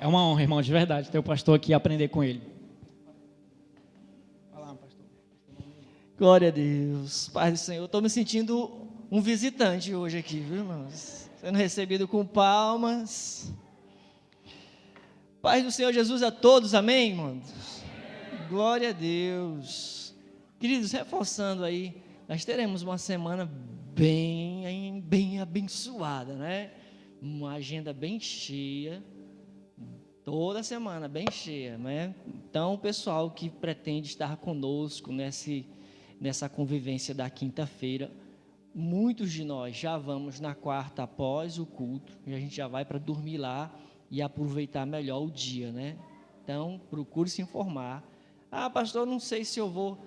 É uma honra, irmão, de verdade, ter o pastor aqui e aprender com ele. Fala, pastor. Glória a Deus. Pai do Senhor, estou me sentindo um visitante hoje aqui, viu, irmãos? Sendo recebido com palmas. Paz do Senhor Jesus a todos, amém, irmãos? Glória a Deus. Queridos, reforçando aí, nós teremos uma semana bem abençoada, né? Uma agenda bem cheia, toda semana bem cheia, né? Então, o pessoal que pretende estar conosco nessa convivência da quinta-feira, muitos de nós já vamos na quarta após o culto, e a gente já vai para dormir lá e aproveitar melhor o dia, né? Então, procure se informar. Ah, pastor, não sei se eu vou.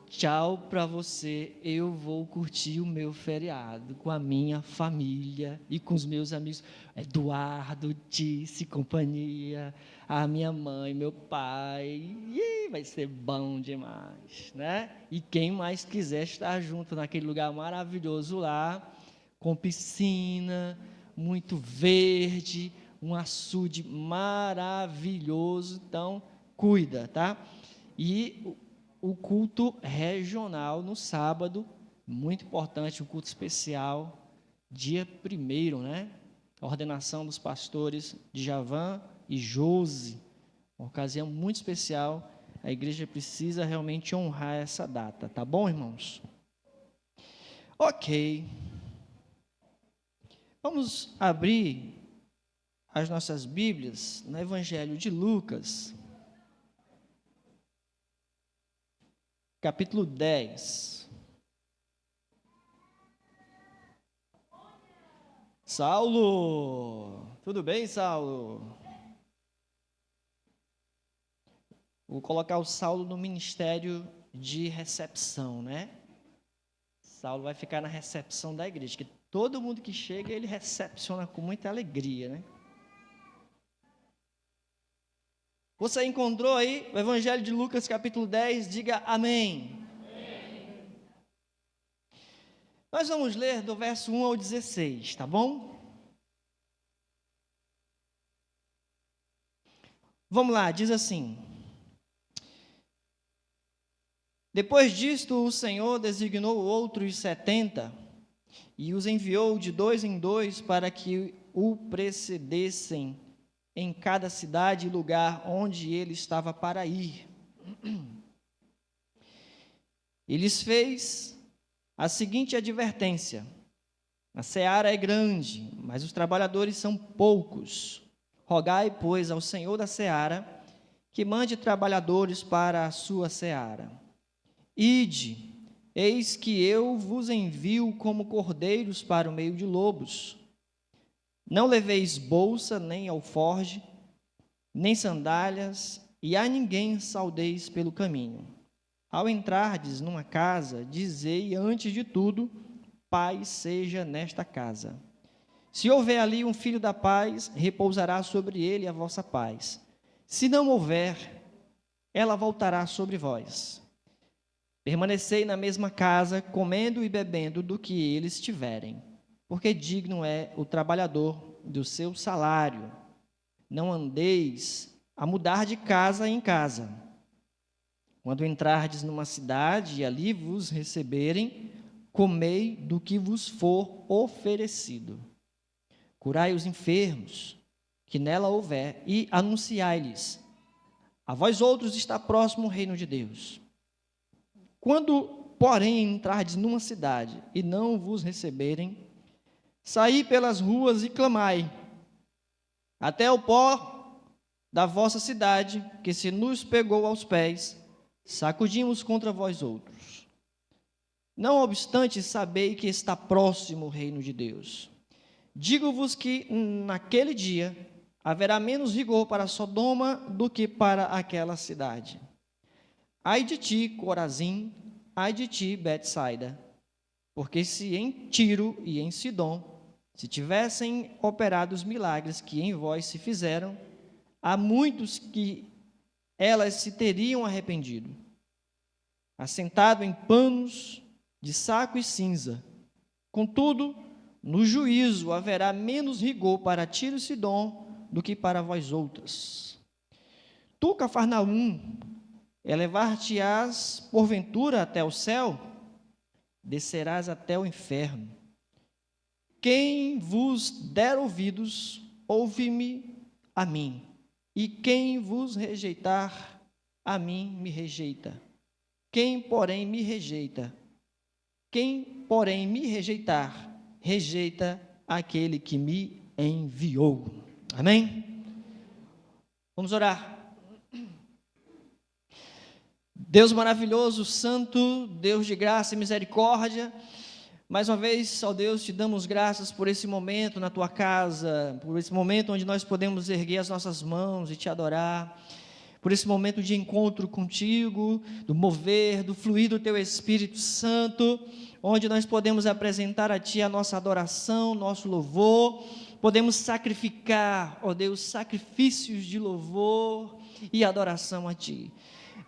Tchau para você, eu vou curtir o meu feriado com a minha família e com os meus amigos, Eduardo, Tice, companhia, a minha mãe, meu pai, e vai ser bom demais, né? E quem mais quiser estar junto naquele lugar maravilhoso lá, com piscina, muito verde, um açude maravilhoso, então cuida, tá? E o culto regional no sábado, muito importante, um culto especial, dia 1º, né? A ordenação dos pastores de Javan e Josi, uma ocasião muito especial, a igreja precisa realmente honrar essa data, tá bom, irmãos? Ok, vamos abrir as nossas Bíblias no Evangelho de Lucas, capítulo 10. Saulo, tudo bem, Saulo? Vou colocar o Saulo no ministério de recepção, né? Saulo vai ficar na recepção da igreja, que todo mundo que chega, ele recepciona com muita alegria, né? Você encontrou aí o Evangelho de Lucas, capítulo 10, diga amém. Amém. Nós vamos ler do verso 1 ao 16, tá bom? Vamos lá, diz assim: Depois disto, o Senhor designou outros 70 e os enviou de 2 em 2 para que o precedessem em cada cidade e lugar onde ele estava para ir. E lhes fez a seguinte advertência: a seara é grande, mas os trabalhadores são poucos. Rogai, pois, ao Senhor da seara que mande trabalhadores para a sua seara. Ide, eis que eu vos envio como cordeiros para o meio de lobos. Não leveis bolsa, nem alforge, nem sandálias, e a ninguém saudeis pelo caminho. Ao entrardes numa casa, dizei antes de tudo: paz seja nesta casa. Se houver ali um filho da paz, repousará sobre ele a vossa paz. Se não houver, ela voltará sobre vós. Permanecei na mesma casa, comendo e bebendo do que eles tiverem, porque digno é o trabalhador do seu salário. Não andeis a mudar de casa em casa. Quando entrardes numa cidade e ali vos receberem, comei do que vos for oferecido. Curai os enfermos, que nela houver, e anunciai-lhes: a vós outros está próximo o reino de Deus. Quando, porém, entrardes numa cidade e não vos receberem, saí pelas ruas e clamai, até o pó da vossa cidade, que se nos pegou aos pés, sacudimos contra vós outros. Não obstante, sabei que está próximo o reino de Deus. Digo-vos que naquele dia haverá menos rigor para Sodoma do que para aquela cidade. Ai de ti, Corazim, ai de ti, Betsaida, porque se em Tiro e em Sidom se tivessem operado os milagres que em vós se fizeram, há muitos que elas se teriam arrependido. Assentado em panos de saco e cinza. Contudo, no juízo haverá menos rigor para Tiro e Sidom do que para vós outras. Tu, Cafarnaum, elevar-te-ás porventura até o céu? Descerás até o inferno. Quem vos der ouvidos, ouve-me a mim, e quem vos rejeitar, a mim me rejeita. Quem, porém, me rejeitar, rejeita aquele que me enviou. Amém? Vamos orar. Deus maravilhoso, santo, Deus de graça e misericórdia, mais uma vez, ó Deus, te damos graças por esse momento na tua casa, por esse momento onde nós podemos erguer as nossas mãos e te adorar, por esse momento de encontro contigo, do mover, do fluir do teu Espírito Santo, onde nós podemos apresentar a ti a nossa adoração, nosso louvor, podemos sacrificar, ó Deus, sacrifícios de louvor e adoração a ti.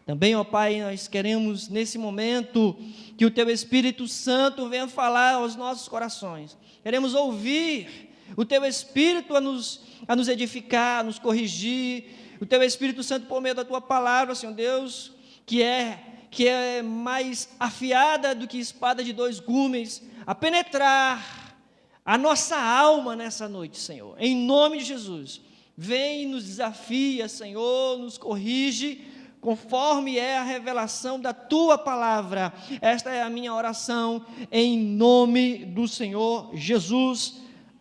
Também, ó Pai, nós queremos nesse momento que o Teu Espírito Santo venha falar aos nossos corações. Queremos ouvir o Teu Espírito a nos edificar, a nos corrigir. O Teu Espírito Santo por meio da Tua palavra, Senhor Deus, que é mais afiada do que espada de dois gumes, a penetrar a nossa alma nessa noite, Senhor. Em nome de Jesus, vem e nos desafia, Senhor, nos corrige, conforme é a revelação da Tua palavra. Esta é a minha oração, em nome do Senhor Jesus.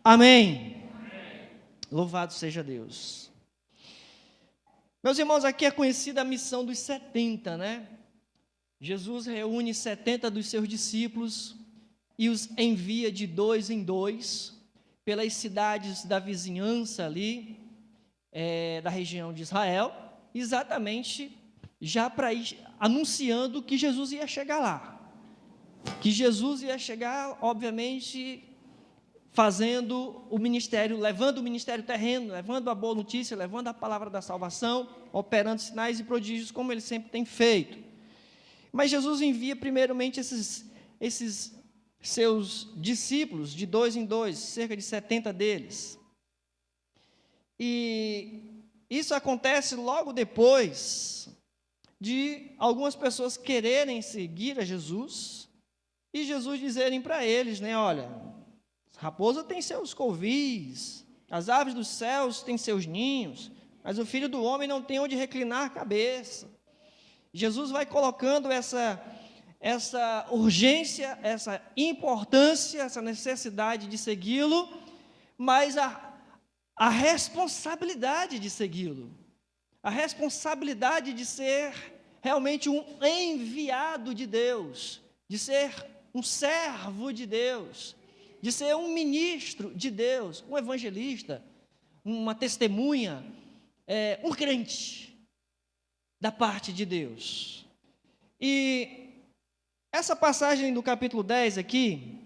Amém. Amém. Louvado seja Deus. Meus irmãos, aqui é conhecida a missão dos 70, né? Jesus reúne 70 dos seus discípulos e os envia de 2 em 2 pelas cidades da vizinhança ali, da região de Israel, exatamente já para ir anunciando que Jesus ia chegar lá, que Jesus ia chegar, obviamente, fazendo o ministério, levando o ministério terreno, levando a boa notícia, levando a palavra da salvação, operando sinais e prodígios, como ele sempre tem feito. Mas Jesus envia primeiramente esses seus discípulos, de 2 em 2, cerca de 70 deles, e isso acontece logo depois de algumas pessoas quererem seguir a Jesus, e Jesus dizerem para eles, né, olha, a raposa tem seus covis, as aves dos céus têm seus ninhos, mas o Filho do Homem não tem onde reclinar a cabeça. Jesus vai colocando essa urgência, essa importância, essa necessidade de segui-lo, mas a responsabilidade de segui-lo, a responsabilidade de ser realmente um enviado de Deus, de ser um servo de Deus, de ser um ministro de Deus, um evangelista, uma testemunha, um crente da parte de Deus. E essa passagem do capítulo 10 aqui,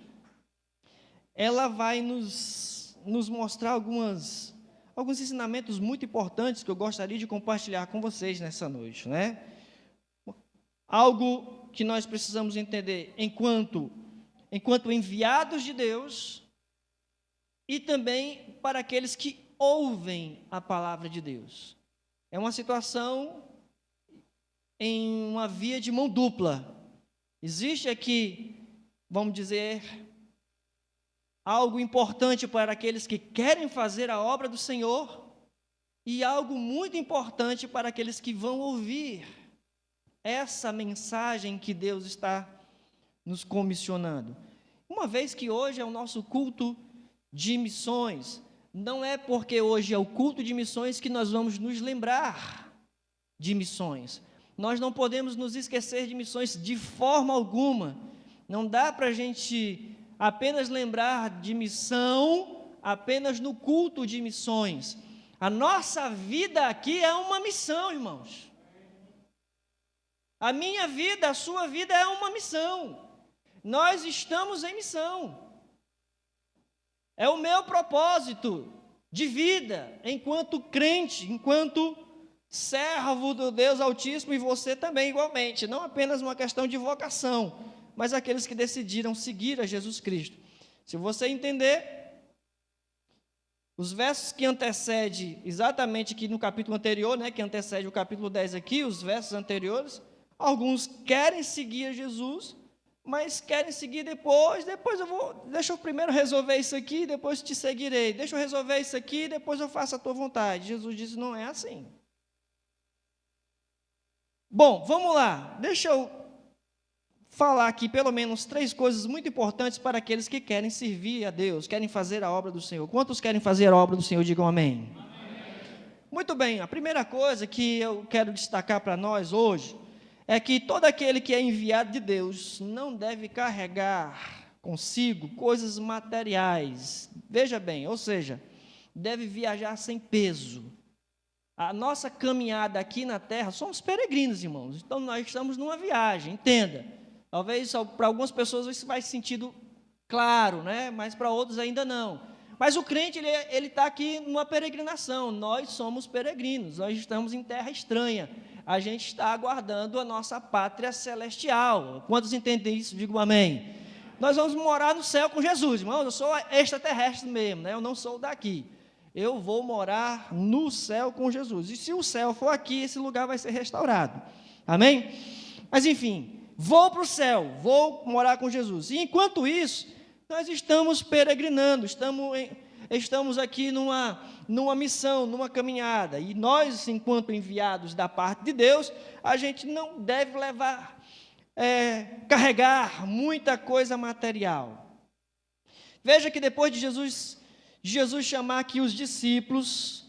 ela vai nos mostrar alguns ensinamentos muito importantes que eu gostaria de compartilhar com vocês nessa noite, né? Algo que nós precisamos entender enquanto enviados de Deus, e também para aqueles que ouvem a palavra de Deus. É uma situação em uma via de mão dupla. Existe aqui, vamos dizer, algo importante para aqueles que querem fazer a obra do Senhor, e algo muito importante para aqueles que vão ouvir essa mensagem que Deus está nos comissionando. Uma vez que hoje é o nosso culto de missões, não é porque hoje é o culto de missões que nós vamos nos lembrar de missões. Nós não podemos nos esquecer de missões de forma alguma. Não dá para a gente apenas lembrar de missão apenas no culto de missões. A nossa vida aqui é uma missão, irmãos. A minha vida, a sua vida é uma missão. Nós estamos em missão. É o meu propósito de vida, enquanto crente, enquanto servo do Deus Altíssimo, e você também igualmente. Não apenas uma questão de vocação, mas aqueles que decidiram seguir a Jesus Cristo. Se você entender Os versos que antecedem, exatamente aqui no capítulo anterior, né, que antecede o capítulo 10 aqui, os versos anteriores, alguns querem seguir a Jesus, mas querem seguir depois deixa eu primeiro resolver isso aqui, depois te seguirei. Deixa eu resolver isso aqui, depois eu faço a tua vontade. Jesus disse, não é assim. Bom, vamos lá. Deixa eu falar aqui pelo menos 3 coisas muito importantes para aqueles que querem servir a Deus, querem fazer a obra do Senhor. Quantos querem fazer a obra do Senhor? Digam amém. Muito bem, a primeira coisa que eu quero destacar para nós hoje é que todo aquele que é enviado de Deus não deve carregar consigo coisas materiais. Veja bem, ou seja, deve viajar sem peso. A nossa caminhada aqui na terra, somos peregrinos, irmãos, então nós estamos numa viagem, entenda. Talvez para algumas pessoas isso vai sentido claro, né? Mas para outros ainda não. Mas o crente, ele está aqui numa peregrinação, nós somos peregrinos, nós estamos em terra estranha, a gente está aguardando a nossa pátria celestial. Quantos entendem isso? Digo amém. Nós vamos morar no céu com Jesus, irmão, eu sou extraterrestre mesmo, né? Eu não sou daqui, eu vou morar no céu com Jesus, e se o céu for aqui, esse lugar vai ser restaurado, amém? Mas enfim, vou para o céu, vou morar com Jesus, e enquanto isso, nós estamos peregrinando, estamos aqui numa missão, numa caminhada, e nós, enquanto enviados da parte de Deus, a gente não deve carregar muita coisa material. Veja que depois de Jesus chamar aqui os discípulos,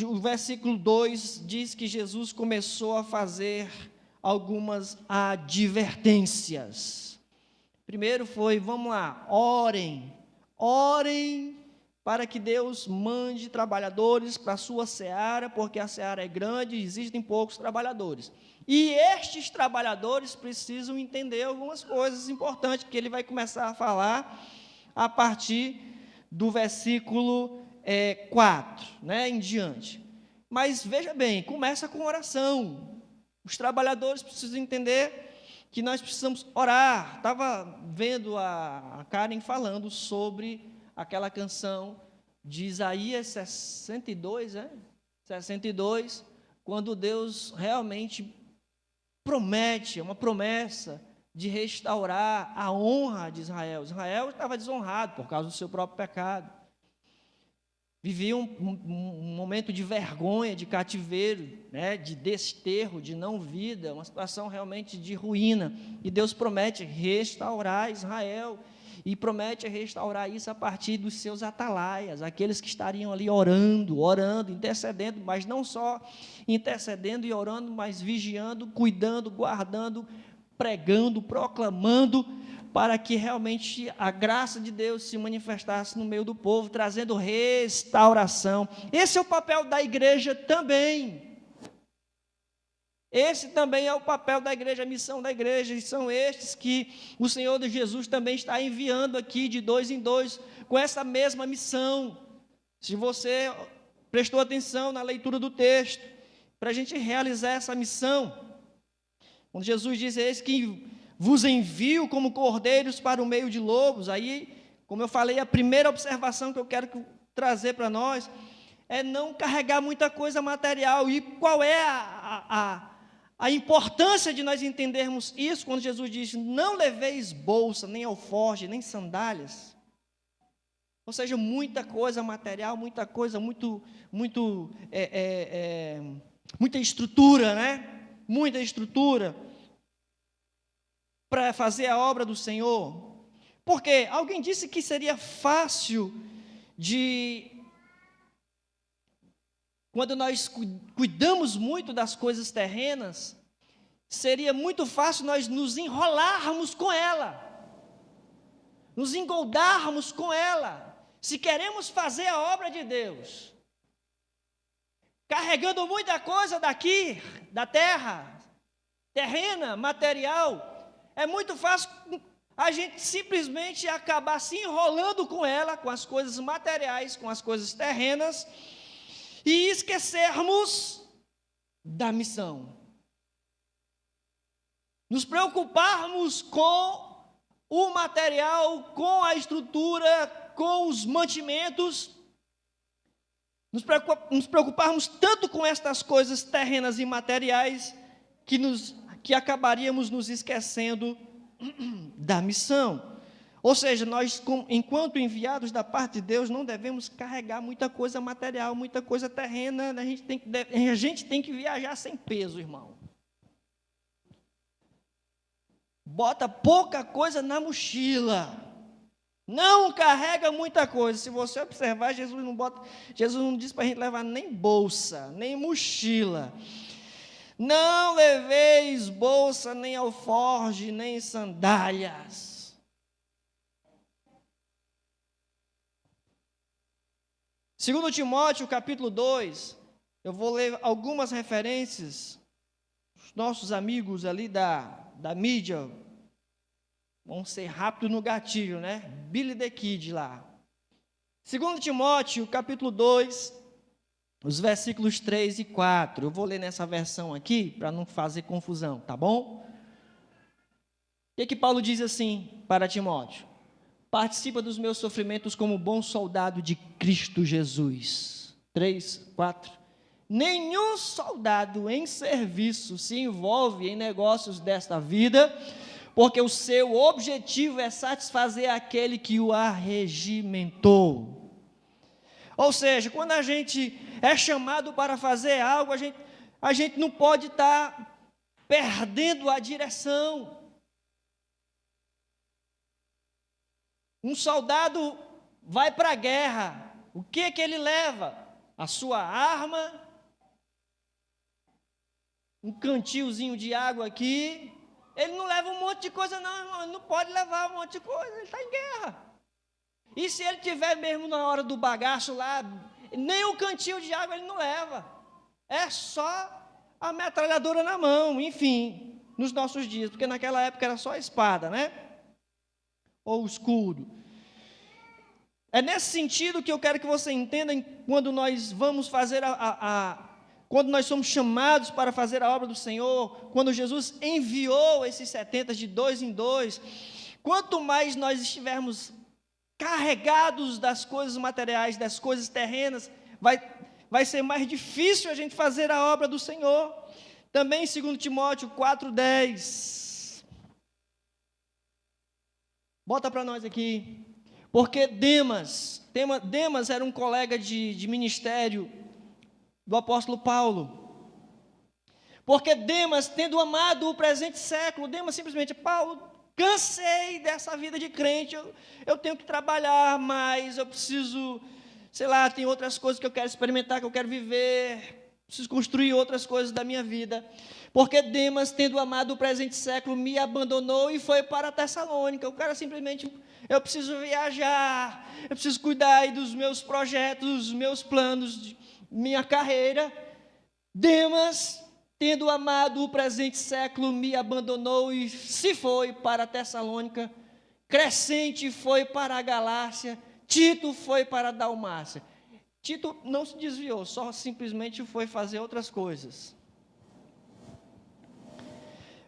o versículo 2 diz que Jesus começou a fazer algumas advertências. Primeiro foi, vamos lá, orem para que Deus mande trabalhadores para a sua seara, porque a seara é grande e existem poucos trabalhadores. E estes trabalhadores precisam entender algumas coisas importantes, que ele vai começar a falar a partir do versículo 4, né, em diante. Mas veja bem, começa com oração. Os trabalhadores precisam entender que nós precisamos orar. Estava vendo a Karen falando sobre aquela canção de Isaías 62, 62, quando Deus realmente promete, é uma promessa de restaurar a honra de Israel. Israel estava desonrado por causa do seu próprio pecado. Vivia um momento de vergonha, de cativeiro, né, de desterro, de não vida, uma situação realmente de ruína. E Deus promete restaurar Israel, e promete restaurar isso a partir dos seus atalaias, aqueles que estariam ali orando, intercedendo, mas não só intercedendo e orando, mas vigiando, cuidando, guardando, pregando, proclamando, para que realmente a graça de Deus se manifestasse no meio do povo, trazendo restauração. Esse é o papel da igreja também. Esse também é o papel da igreja, a missão da igreja, e são estes que o Senhor de Jesus também está enviando aqui de 2 em 2, com essa mesma missão. Se você prestou atenção na leitura do texto, para a gente realizar essa missão, quando Jesus diz, eis que vos envio como cordeiros para o meio de lobos, aí, como eu falei, a primeira observação que eu quero trazer para nós é não carregar muita coisa material. E qual é a importância de nós entendermos isso, quando Jesus diz, não leveis bolsa, nem alforje, nem sandálias? Ou seja, muita coisa material, muita coisa, muita estrutura, né? Muita estrutura para fazer a obra do Senhor. Porque alguém disse que seria fácil quando nós cuidamos muito das coisas terrenas, seria muito fácil nós nos enrolarmos com ela, nos engoldarmos com ela, se queremos fazer a obra de Deus, carregando muita coisa daqui, da terra, terrena, material, é muito fácil a gente simplesmente acabar se enrolando com ela, com as coisas materiais, com as coisas terrenas, e esquecermos da missão. Nos preocuparmos com o material, com a estrutura, com os mantimentos, nos preocuparmos tanto com estas coisas terrenas e materiais que acabaríamos nos esquecendo da missão. Ou seja, nós, enquanto enviados da parte de Deus, não devemos carregar muita coisa material, muita coisa terrena. A gente tem que viajar sem peso, irmão. Bota pouca coisa na mochila. Não carrega muita coisa. Se você observar, Jesus não diz para a gente levar nem bolsa, nem mochila. Não leveis bolsa, nem alforje, nem sandálias. Segundo Timóteo, capítulo 2, eu vou ler algumas referências. Os nossos amigos ali da mídia vão ser rápidos no gatilho, né? Billy the Kid lá. Segundo Timóteo, capítulo 2, os versículos 3 e 4. Eu vou ler nessa versão aqui, para não fazer confusão, tá bom? O que Paulo diz assim para Timóteo? Participa dos meus sofrimentos como bom soldado de Cristo Jesus. 3, 4. Nenhum soldado em serviço se envolve em negócios desta vida, porque o seu objetivo é satisfazer aquele que o arregimentou. Ou seja, quando a gente é chamado para fazer algo, a gente não pode estar perdendo a direção. Um soldado vai para a guerra, o que ele leva? A sua arma, um cantilzinho de água aqui. Ele não leva um monte de coisa não, irmão. Ele não pode levar um monte de coisa, ele está em guerra. E se ele tiver mesmo na hora do bagaço lá, nem um cantil de água ele não leva. É só a metralhadora na mão, enfim, nos nossos dias, porque naquela época era só a espada, né? Ou o escudo. É nesse sentido que eu quero que você entenda, quando nós vamos fazer quando nós somos chamados para fazer a obra do Senhor, quando Jesus enviou esses 70 de 2 em 2, quanto mais nós estivermos carregados das coisas materiais, das coisas terrenas, vai ser mais difícil a gente fazer a obra do Senhor. Também, segundo Timóteo 4:10, bota para nós aqui. Porque Demas era um colega de ministério do apóstolo Paulo. Porque Demas, tendo amado o presente século, Demas simplesmente, Paulo, cansei dessa vida de crente, eu tenho que trabalhar mais, eu preciso, sei lá, tem outras coisas que eu quero experimentar, que eu quero viver, preciso construir outras coisas da minha vida. Porque Demas, tendo amado o presente século, me abandonou e foi para Tessalônica. O cara simplesmente, eu preciso viajar, eu preciso cuidar aí dos meus projetos, dos meus planos, de minha carreira. Demas, tendo amado o presente século, me abandonou e se foi para Tessalônica. Crescente foi para a Galácia, Tito foi para a Dalmácia. Tito não se desviou, só simplesmente foi fazer outras coisas.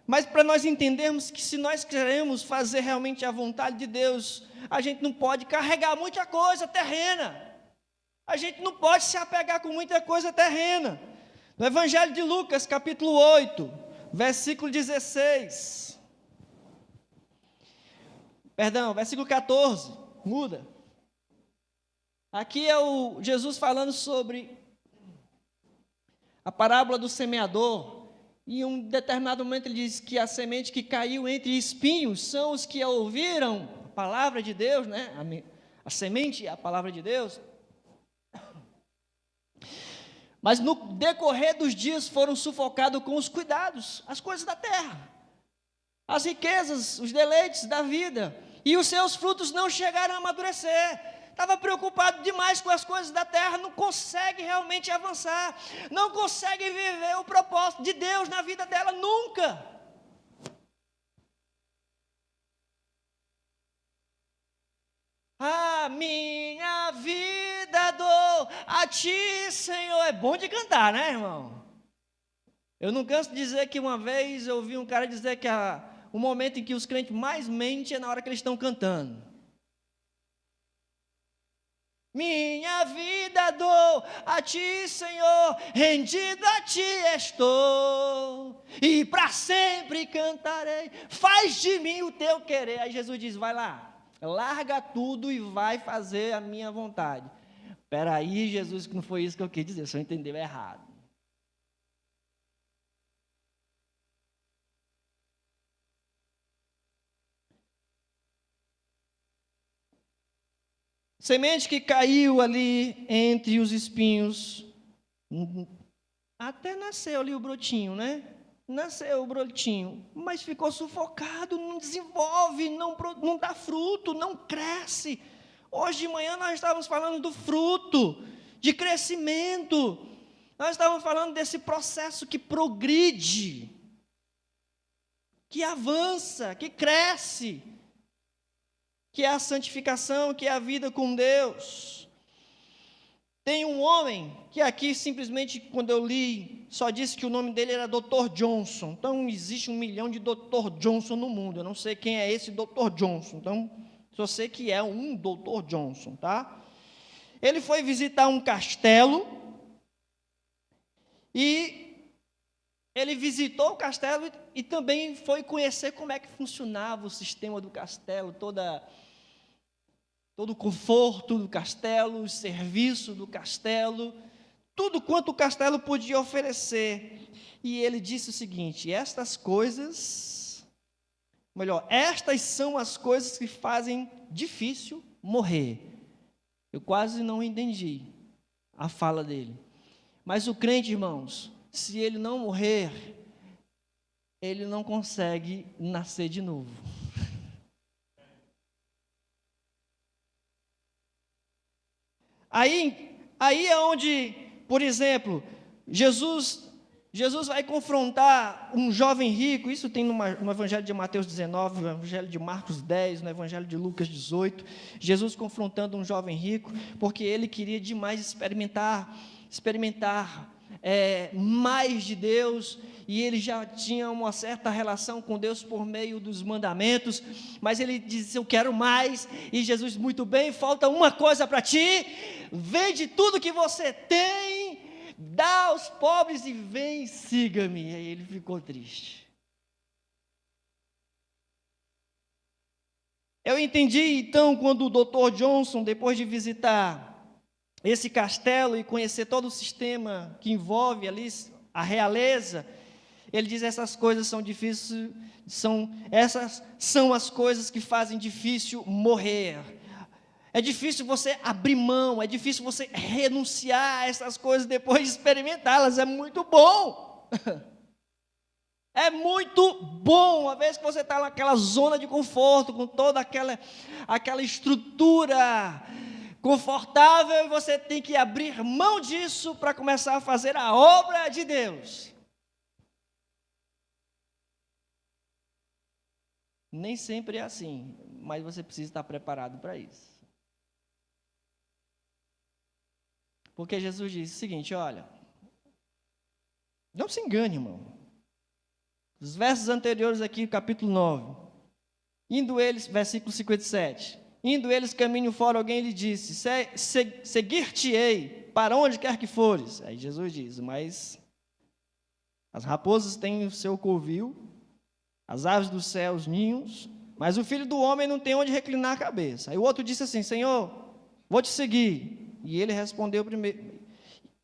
Mas para nós entendermos que se nós queremos fazer realmente a vontade de Deus, a gente não pode carregar muita coisa terrena. A gente não pode se apegar com muita coisa terrena. No Evangelho de Lucas, capítulo 8, versículo 16. Perdão, versículo 14, muda. Aqui é o Jesus falando sobre a parábola do semeador. E em um determinado momento ele diz que a semente que caiu entre espinhos são os que ouviram a palavra de Deus, né? A semente é a palavra de Deus. Mas no decorrer dos dias foram sufocados com os cuidados, as coisas da terra, as riquezas, os deleites da vida, e os seus frutos não chegaram a amadurecer. Estava preocupado demais com as coisas da terra, não consegue realmente avançar, não consegue viver o propósito de Deus na vida dela nunca. A minha vida dou a ti, Senhor. É bom de cantar, né, irmão? Eu não canso de dizer que uma vez eu ouvi um cara dizer que o momento em que os crentes mais mentem é na hora que eles estão cantando. Minha vida dou a ti, Senhor, rendido a ti estou, e para sempre cantarei, faz de mim o teu querer. Aí Jesus diz, vai lá, larga tudo e vai fazer a minha vontade. Espera aí, Jesus, que não foi isso que eu quis dizer, o senhor entendeu errado. Semente que caiu ali entre os espinhos, até nasceu ali o brotinho, né? Nasceu o brotinho, mas ficou sufocado, não desenvolve, não dá fruto, não cresce. Hoje de manhã nós estávamos falando do fruto, de crescimento. Nós estávamos falando desse processo que progride, que avança, que cresce, que é a santificação, que é a vida com Deus. Tem um homem que aqui simplesmente, quando eu li, só disse que o nome dele era Dr. Johnson. Então, existe 1 milhão de Dr. Johnson no mundo. Eu não sei quem é esse Dr. Johnson. Então, só sei que é um Dr. Johnson, tá? Ele foi visitar um castelo e ele visitou o castelo e também foi conhecer como é que funcionava o sistema do castelo, todo o conforto do castelo, o serviço do castelo, tudo quanto o castelo podia oferecer. E ele disse o seguinte: estas são as coisas que fazem difícil morrer. Eu quase não entendi a fala dele. Mas o crente, irmãos, se ele não morrer, ele não consegue nascer de novo. Aí é onde, por exemplo, Jesus vai confrontar um jovem rico. Isso tem no Evangelho de Mateus 19, no Evangelho de Marcos 10, no Evangelho de Lucas 18. Jesus confrontando um jovem rico, porque ele queria demais experimentar mais de Deus, e ele já tinha uma certa relação com Deus por meio dos mandamentos, mas ele disse, eu quero mais, e Jesus, muito bem, falta uma coisa para ti, vende tudo que você tem, dá aos pobres e vem, siga-me. E aí ele ficou triste. Eu entendi então quando o Dr. Johnson, depois de visitar esse castelo e conhecer todo o sistema que envolve ali a realeza, ele diz, essas coisas são difíceis, essas são as coisas que fazem difícil morrer. É difícil você abrir mão, é difícil você renunciar a essas coisas depois de experimentá-las. É muito bom. É muito bom, uma vez que você está naquela zona de conforto, com toda aquela estrutura confortável, e você tem que abrir mão disso para começar a fazer a obra de Deus. Nem sempre é assim, mas você precisa estar preparado para isso. Porque Jesus disse o seguinte, olha, não se engane, irmão. Os versos anteriores aqui, capítulo 9, indo eles, versículo 57, indo eles caminho fora, alguém lhe disse, seguir-te-ei, para onde quer que fores. Aí Jesus diz, mas as raposas têm o seu covil, as aves do céu, os ninhos, mas o filho do homem não tem onde reclinar a cabeça. Aí o outro disse assim, Senhor, vou te seguir. E ele respondeu primeiro,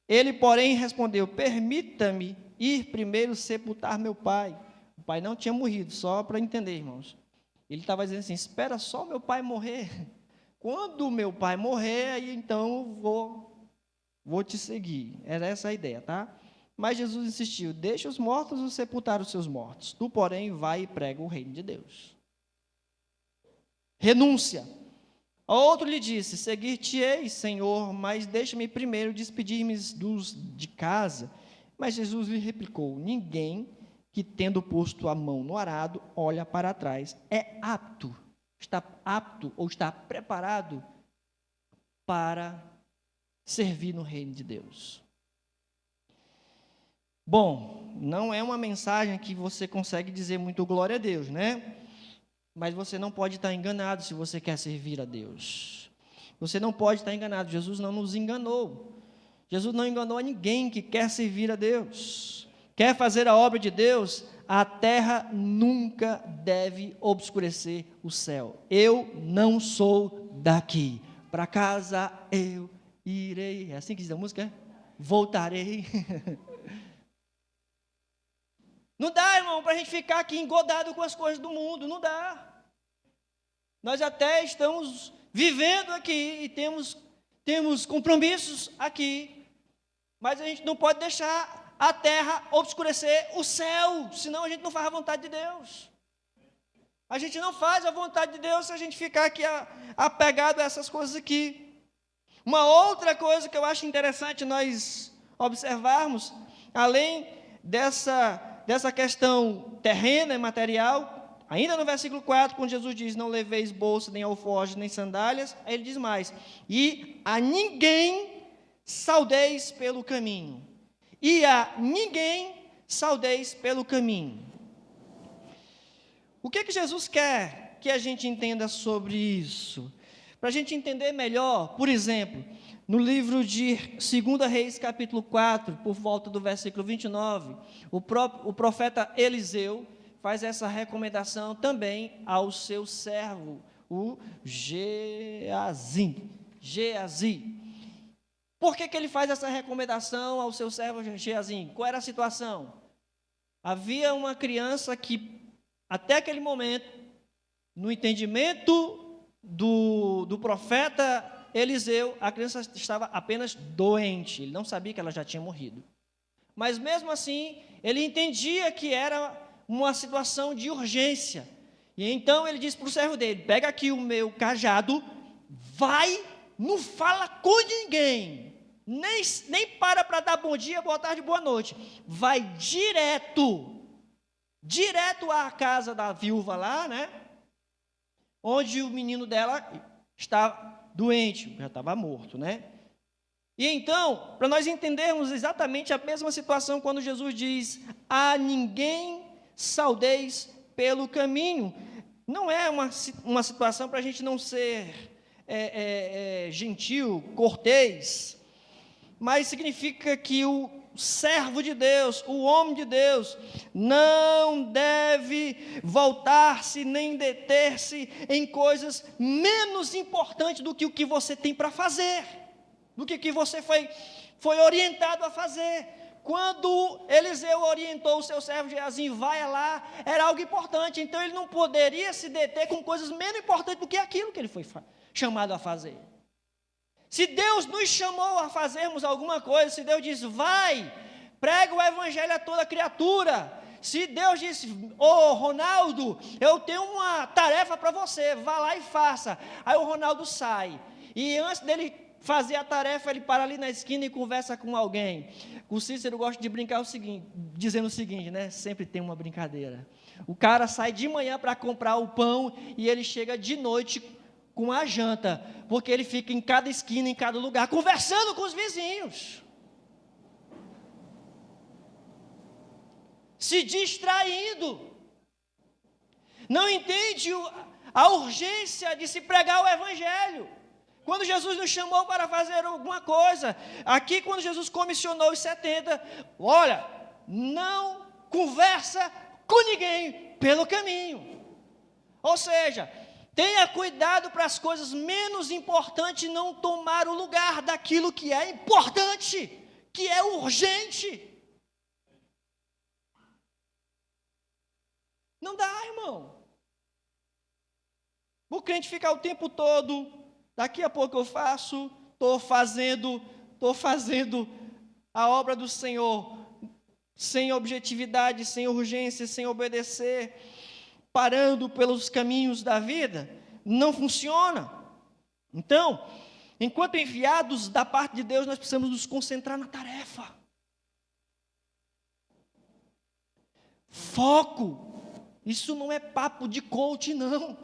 ele porém respondeu, permita-me ir primeiro sepultar meu pai. O pai não tinha morrido, só para entender, irmãos. Ele estava dizendo assim, espera só meu pai morrer. Quando meu pai morrer, aí então vou te seguir. Era essa a ideia, tá? Mas Jesus insistiu, deixa os mortos sepultar os seus mortos. Tu, porém, vai e prega o reino de Deus. Renúncia. O outro lhe disse, seguir-te-ei, Senhor, mas deixa-me primeiro despedir-me dos de casa. Mas Jesus lhe replicou, ninguém que tendo posto a mão no arado, olha para trás, está apto ou está preparado para servir no reino de Deus. Bom, não é uma mensagem que você consegue dizer muito glória a Deus, né? Mas você não pode estar enganado se você quer servir a Deus. Você não pode estar enganado. Jesus não nos enganou. Jesus não enganou a ninguém que quer servir a Deus, quer fazer a obra de Deus. A terra nunca deve obscurecer o céu. Eu não sou daqui. Para casa eu irei. É assim que diz a música? É? Voltarei. Não dá, irmão, para a gente ficar aqui engodado com as coisas do mundo. Não dá. Nós até estamos vivendo aqui e temos compromissos aqui, mas a gente não pode deixar a terra obscurecer o céu, senão a gente não faz a vontade de Deus. A gente não faz a vontade de Deus se a gente ficar aqui apegado a essas coisas aqui. Uma outra coisa que eu acho interessante nós observarmos, além dessa questão terrena e material, ainda no versículo 4, quando Jesus diz, não leveis bolsa, nem alforjes, nem sandálias, aí ele diz mais, e a ninguém saudeis pelo caminho. E a ninguém saudeis pelo caminho. O que Jesus quer que a gente entenda sobre isso? Para a gente entender melhor, por exemplo, no livro de 2 Reis, capítulo 4, por volta do versículo 29, o profeta Eliseu faz essa recomendação também ao seu servo, o Geazi. Por que ele faz essa recomendação ao seu servo Geazi? Qual era a situação? Havia uma criança que, até aquele momento, no entendimento do profeta Eliseu, a criança estava apenas doente, ele não sabia que ela já tinha morrido. Mas mesmo assim, ele entendia que era uma situação de urgência. E então ele disse para o servo dele, pega aqui o meu cajado, vai, não fala com ninguém, nem para dar bom dia, boa tarde, boa noite, vai direto à casa da viúva lá, né, onde o menino dela está doente, já estava morto, né. E então, para nós entendermos exatamente a mesma situação, quando Jesus diz, a ninguém saudeis pelo caminho, não é uma situação para a gente não ser gentil, cortês, mas significa que o servo de Deus, o homem de Deus, não deve voltar-se nem deter-se em coisas menos importantes do que o que você tem para fazer, do que você foi orientado a fazer. Quando Eliseu orientou o seu servo Geazi, vai lá, era algo importante, então ele não poderia se deter com coisas menos importantes do que aquilo que ele foi chamado a fazer. Se Deus nos chamou a fazermos alguma coisa, se Deus diz, vai, prega o evangelho a toda criatura, se Deus diz, Ronaldo, eu tenho uma tarefa para você, vá lá e faça, aí o Ronaldo sai, e antes dele fazer a tarefa, ele para ali na esquina e conversa com alguém. O Cícero gosta de brincar dizendo o seguinte, né? Sempre tem uma brincadeira. O cara sai de manhã para comprar o pão e ele chega de noite com a janta, porque ele fica em cada esquina, em cada lugar, conversando com os vizinhos, se distraindo. Não entende a urgência de se pregar o evangelho. Quando Jesus nos chamou para fazer alguma coisa, aqui quando Jesus comissionou os 70, olha, não conversa com ninguém pelo caminho. Ou seja, tenha cuidado para as coisas menos importantes não tomar o lugar daquilo que é importante, que é urgente. Não dá, irmão. O crente fica o tempo todo, daqui a pouco eu faço, estou fazendo a obra do Senhor, sem objetividade, sem urgência, sem obedecer, parando pelos caminhos da vida, não funciona. Então, enquanto enviados da parte de Deus, nós precisamos nos concentrar na tarefa. Foco. Isso não é papo de coach, não.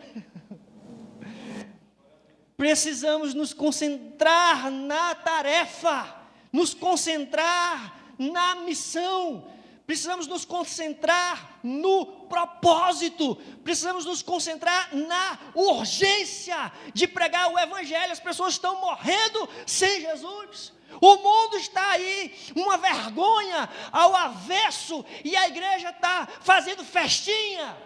Precisamos nos concentrar na tarefa, nos concentrar na missão, Precisamos nos concentrar no propósito, precisamos nos concentrar na urgência de pregar o Evangelho. As pessoas estão morrendo sem Jesus. O mundo está aí, uma vergonha ao avesso, e a igreja está fazendo festinha.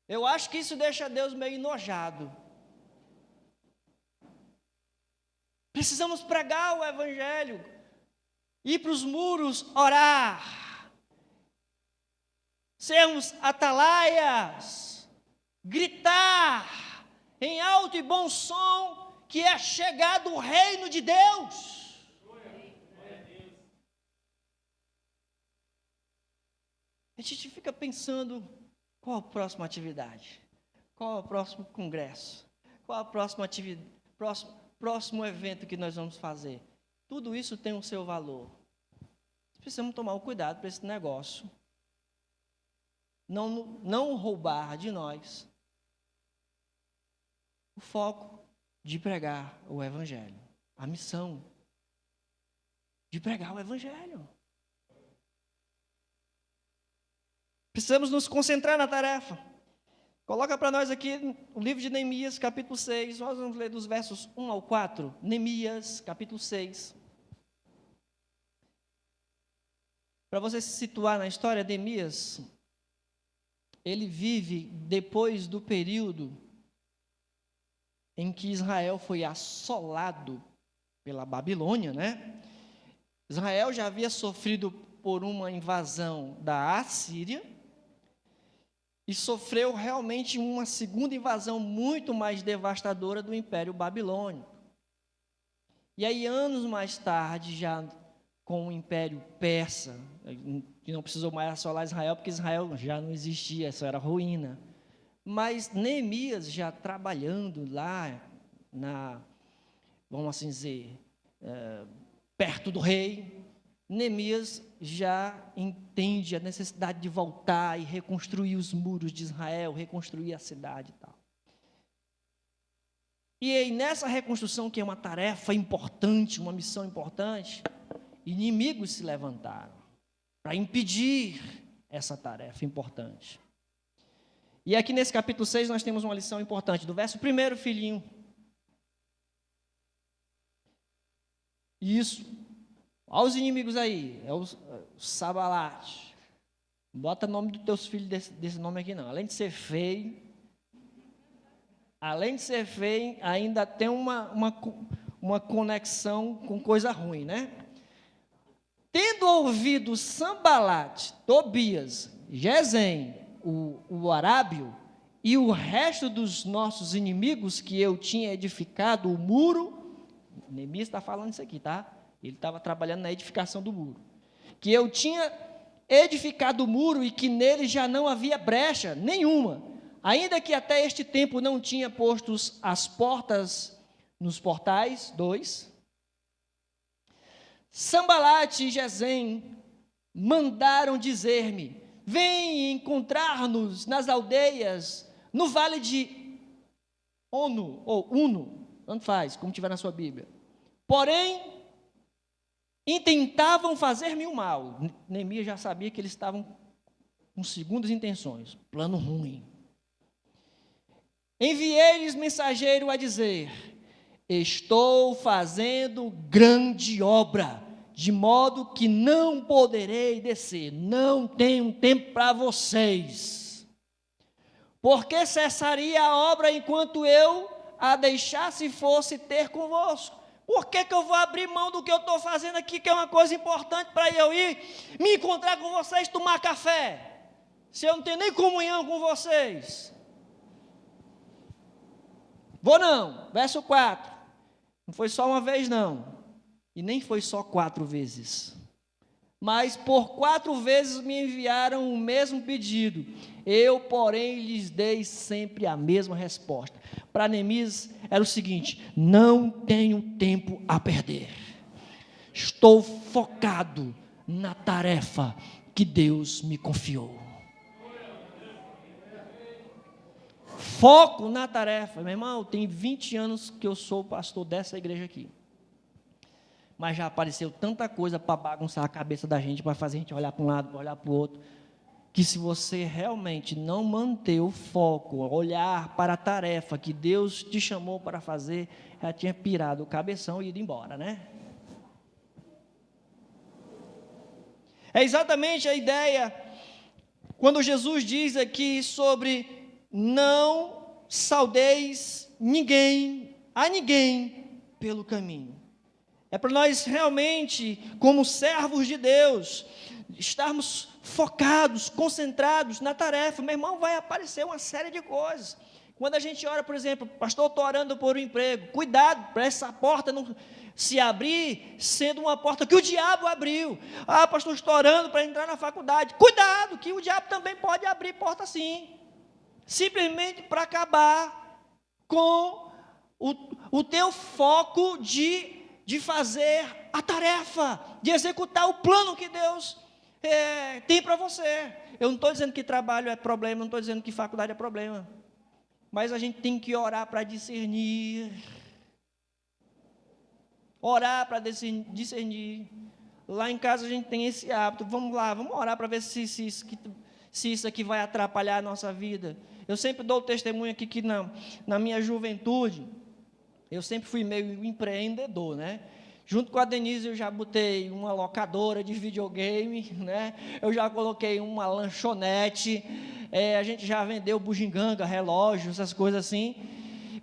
Eu acho que isso deixa Deus meio enojado. Precisamos pregar o Evangelho, ir para os muros orar, sermos atalaias, gritar em alto e bom som que é chegado o reino de Deus. A gente fica pensando, qual a próxima atividade? Qual é o próximo congresso? Qual a próxima atividade? Próximo evento que nós vamos fazer? Tudo isso tem o seu valor. Precisamos tomar o cuidado para esse negócio não roubar de nós o foco de pregar o Evangelho, a missão de pregar o Evangelho. Precisamos nos concentrar na tarefa. Coloca para nós aqui o livro de Neemias, capítulo 6, nós vamos ler dos versos 1 ao 4, Neemias, capítulo 6. Para você se situar na história, Neemias, ele vive depois do período em que Israel foi assolado pela Babilônia, né? Israel já havia sofrido por uma invasão da Assíria e sofreu realmente uma segunda invasão muito mais devastadora do Império Babilônico. E aí, anos mais tarde, já com o Império Persa, que não precisou mais assolar Israel, porque Israel já não existia, só era ruína. Mas Neemias já trabalhando lá, vamos assim dizer, perto do rei, Neemias já entende a necessidade de voltar e reconstruir os muros de Israel, reconstruir a cidade e tal. E aí, nessa reconstrução, que é uma tarefa importante, uma missão importante, inimigos se levantaram para impedir essa tarefa importante. E aqui nesse capítulo 6 nós temos uma lição importante, do verso 1, filhinho. Isso. Olha os inimigos aí, é o Sabalate. Bota o nome dos teus filhos desse nome aqui não. Além de ser feio, ainda tem uma conexão com coisa ruim, né? Tendo ouvido Sambalate, Tobias, Gesem, o arábio, e o resto dos nossos inimigos que eu tinha edificado o muro, Neemias está falando isso aqui, tá? Ele estava trabalhando na edificação do muro. Que eu tinha edificado o muro e que nele já não havia brecha nenhuma, ainda que até este tempo não tinha posto as portas nos portais, 2. Sambalate e Gesem mandaram dizer-me: vem encontrar-nos nas aldeias, no vale de Ono, ou Uno, tanto faz, como tiver na sua Bíblia. Porém, intentavam fazer-me o mal. Neemias já sabia que eles estavam com segundas intenções, plano ruim. Enviei-lhes mensageiro a dizer: estou fazendo grande obra, de modo que não poderei descer, não tenho tempo para vocês. Porque cessaria a obra enquanto eu a deixasse e fosse ter convosco? Por que eu vou abrir mão do que eu estou fazendo aqui, que é uma coisa importante para eu ir me encontrar com vocês, tomar café, se eu não tenho nem comunhão com vocês? Vou não. Verso 4. Não foi só uma vez não, e nem foi só 4 vezes, mas por 4 vezes me enviaram o mesmo pedido. Eu, porém, lhes dei sempre a mesma resposta. Para Neemias era o seguinte: não tenho tempo a perder, estou focado na tarefa que Deus me confiou. Foco na tarefa. Meu irmão, tem 20 anos que eu sou pastor dessa igreja aqui. mas já apareceu tanta coisa para bagunçar a cabeça da gente, para fazer a gente olhar para um lado, para olhar para o outro, que se você realmente não manter o foco, olhar para a tarefa que Deus te chamou para fazer, já tinha pirado o cabeção e ido embora, né? É exatamente a ideia quando Jesus diz aqui sobre não saudeis a ninguém pelo caminho. É para nós realmente, como servos de Deus, estarmos focados, concentrados na tarefa. Meu irmão, vai aparecer uma série de coisas. Quando a gente ora, por exemplo, pastor, estou orando por um emprego, cuidado para essa porta não se abrir, sendo uma porta que o diabo abriu. Ah, pastor, estou orando para entrar na faculdade. Cuidado, que o diabo também pode abrir porta assim, simplesmente para acabar com o teu foco de fazer a tarefa, de executar o plano que Deus tem para você. Eu não estou dizendo que trabalho é problema, não estou dizendo que faculdade é problema, mas a gente tem que orar para discernir, Lá em casa a gente tem esse hábito, vamos lá, vamos orar para ver se isso aqui vai atrapalhar a nossa vida. Eu sempre dou o testemunho aqui que na minha juventude, eu sempre fui meio empreendedor, né? Junto com a Denise eu já botei uma locadora de videogame, né? Eu já coloquei uma lanchonete, a gente já vendeu bugiganga, relógio, essas coisas assim.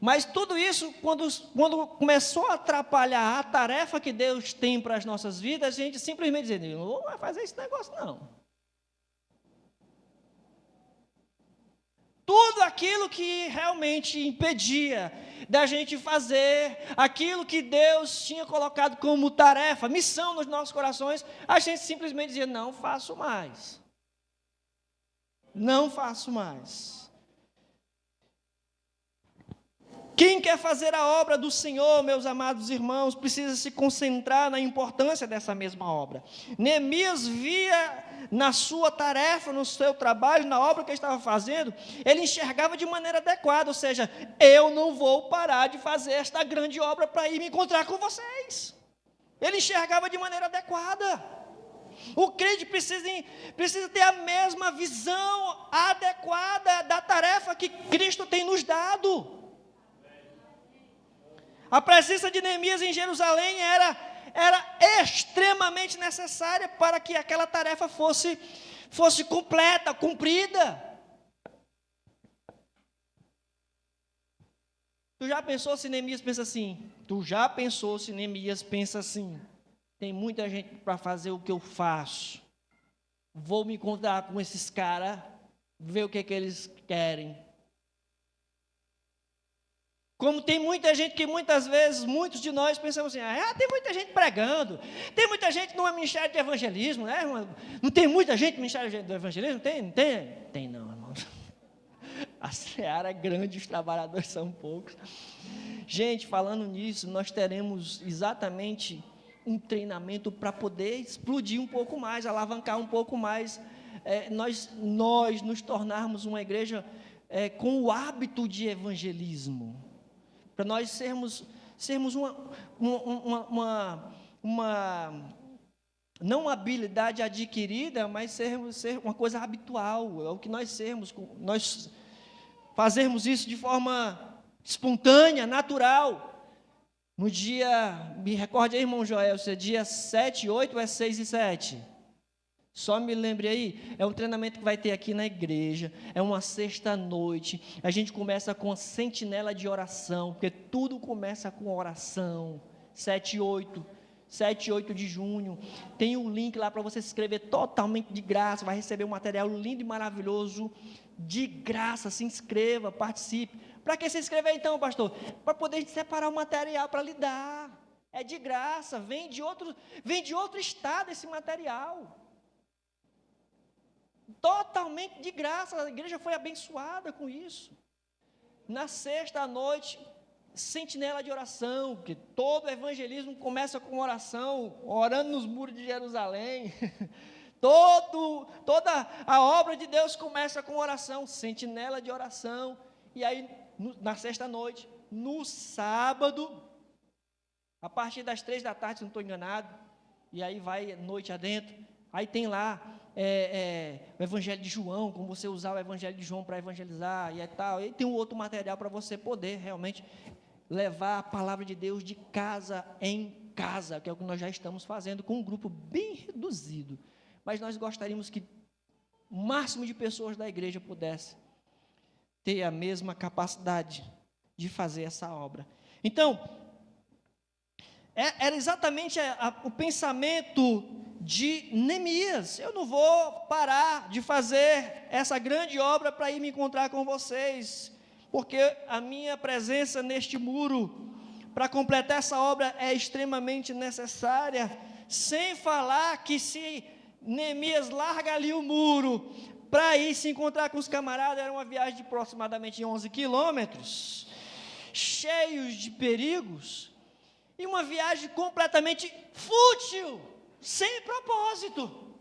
Mas tudo isso, quando começou a atrapalhar a tarefa que Deus tem para as nossas vidas, a gente simplesmente dizia, não vou fazer esse negócio não. Tudo aquilo que realmente impedia da gente fazer aquilo que Deus tinha colocado como tarefa, missão nos nossos corações, a gente simplesmente dizia, não faço mais. Não faço mais. Quem quer fazer a obra do Senhor, meus amados irmãos, precisa se concentrar na importância dessa mesma obra. Neemias via na sua tarefa, no seu trabalho, na obra que ele estava fazendo, ele enxergava de maneira adequada, ou seja, eu não vou parar de fazer esta grande obra para ir me encontrar com vocês. Ele enxergava de maneira adequada. O crente precisa ter a mesma visão adequada da tarefa que Cristo tem nos dado. A presença de Neemias em Jerusalém era extremamente necessária para que aquela tarefa fosse completa, cumprida. Tu já pensou se Neemias pensa assim? Tem muita gente para fazer o que eu faço. Vou me encontrar com esses caras, ver o que eles querem. Como tem muita gente que muitas vezes, muitos de nós pensamos assim, tem muita gente pregando, tem muita gente no ministério de evangelismo, né? Não tem muita gente no ministério de evangelismo? Tem não, irmão. A seara é grande, os trabalhadores são poucos. Gente, falando nisso, nós teremos exatamente um treinamento para poder explodir um pouco mais, alavancar um pouco mais, nós nos tornarmos uma igreja com o hábito de evangelismo. Para nós sermos não uma habilidade adquirida, mas ser uma coisa habitual, é o que nós fazermos isso de forma espontânea, natural. No dia, me recorde aí, irmão Joel, se é dia 7, 8 ou é 6 e 7? Só me lembre aí, é um treinamento que vai ter aqui na igreja, é uma sexta-noite, a gente começa com a sentinela de oração, porque tudo começa com oração, 7 e 8 de junho, tem um link lá para você se inscrever totalmente de graça, vai receber um material lindo e maravilhoso, de graça, se inscreva, participe. Para que se inscrever então, pastor? Para poder separar o material para lhe dar, é de graça, vem de outro estado esse material. Totalmente de graça, a igreja foi abençoada com isso. Na sexta à noite, sentinela de oração, que todo evangelismo começa com oração, orando nos muros de Jerusalém. Toda a obra de Deus começa com oração, sentinela de oração. E aí, na sexta noite, no sábado, A partir das 3 da tarde, se não estou enganado, e aí vai noite adentro, aí tem lá o Evangelho de João, como você usar o Evangelho de João para evangelizar e tal, e tem um outro material para você poder realmente levar a palavra de Deus de casa em casa, que é o que nós já estamos fazendo com um grupo bem reduzido, mas nós gostaríamos que o máximo de pessoas da igreja pudesse ter a mesma capacidade de fazer essa obra. Então, era exatamente o pensamento de Neemias: eu não vou parar de fazer essa grande obra para ir me encontrar com vocês, porque a minha presença neste muro, para completar essa obra, é extremamente necessária, sem falar que se Neemias larga ali o muro, para ir se encontrar com os camaradas, era uma viagem de aproximadamente 11 quilômetros, cheios de perigos, e uma viagem completamente fútil, sem propósito.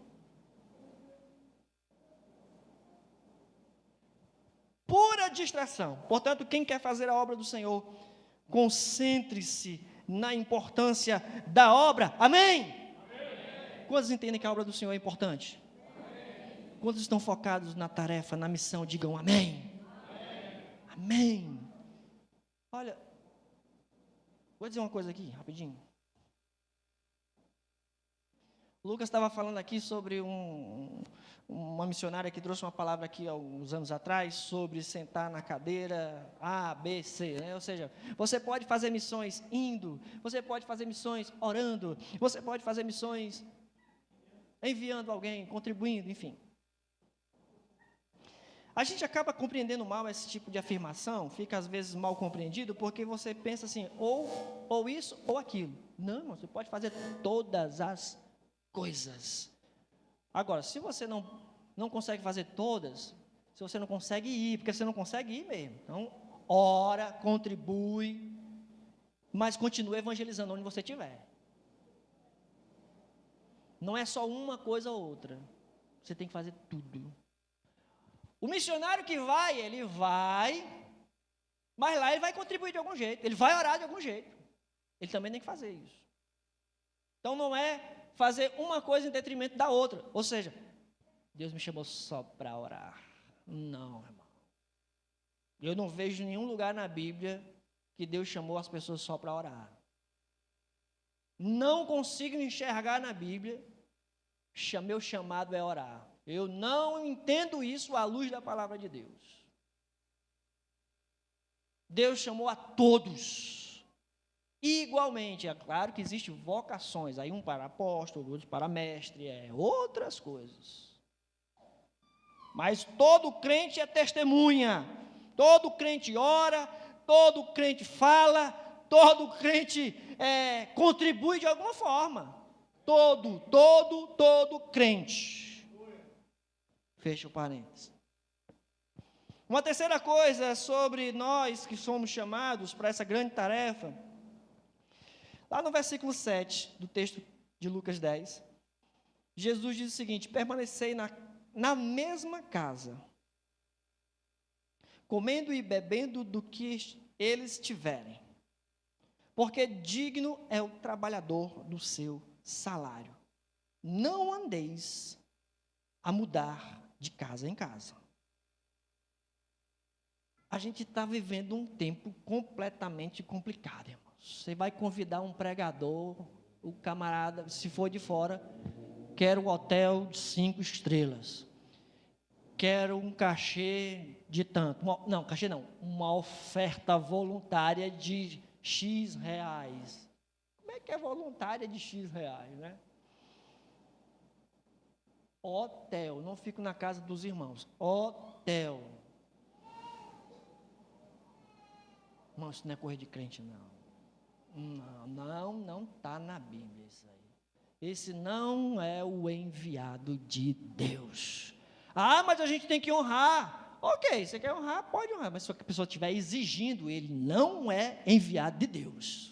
Pura distração. Portanto, quem quer fazer a obra do Senhor, concentre-se na importância da obra. Amém? Amém. Quantos entendem que a obra do Senhor é importante? Amém. Quantos estão focados na tarefa, na missão? Digam amém. Amém. Amém. Olha, vou dizer uma coisa aqui, rapidinho. O Lucas estava falando aqui sobre uma missionária que trouxe uma palavra aqui há uns anos atrás, sobre sentar na cadeira A, B, C, né? Ou seja, você pode fazer missões indo, você pode fazer missões orando, você pode fazer missões enviando alguém, contribuindo, enfim. A gente acaba compreendendo mal esse tipo de afirmação, fica às vezes mal compreendido, porque você pensa assim, ou isso ou aquilo. Não, você pode fazer todas as coisas. Agora, se você não consegue fazer todas, se você não consegue ir, porque você não consegue ir mesmo, então, ora, contribui, mas continue evangelizando onde você estiver. Não é só uma coisa ou outra, você tem que fazer tudo. O missionário que vai, ele vai, mas lá ele vai contribuir de algum jeito, ele vai orar de algum jeito, ele também tem que fazer isso. Então não é fazer uma coisa em detrimento da outra, ou seja, Deus me chamou só para orar. Não, irmão. Eu não vejo nenhum lugar na Bíblia que Deus chamou as pessoas só para orar. Não consigo enxergar na Bíblia, meu chamado é orar. Eu não entendo isso à luz da palavra de Deus. Deus chamou a todos igualmente. É claro que existem vocações, aí um para apóstolo, outro para mestre, outras coisas. Mas todo crente é testemunha, todo crente ora, todo crente fala, todo crente contribui de alguma forma. Todo crente. Fecha o parênteses. Uma terceira coisa sobre nós que somos chamados para essa grande tarefa, lá no versículo 7 do texto de Lucas 10, Jesus diz o seguinte: permanecei na mesma casa, comendo e bebendo do que eles tiverem, porque digno é o trabalhador do seu salário. Não andeis a mudar de casa em casa. A gente está vivendo um tempo completamente complicado, irmãos. Você vai convidar um pregador, o camarada, se for de fora, quero um hotel de 5 estrelas, quero um cachê de tanto, cachê não, uma oferta voluntária de X reais. Como é que é voluntária de X reais, né? Hotel, não fico na casa dos irmãos, hotel. Irmão, isso não é coisa de crente, não está na Bíblia isso aí. Esse não é o enviado de Deus. Mas a gente tem que honrar. Ok, você quer honrar? Pode honrar, mas se a pessoa estiver exigindo, ele não é enviado de Deus.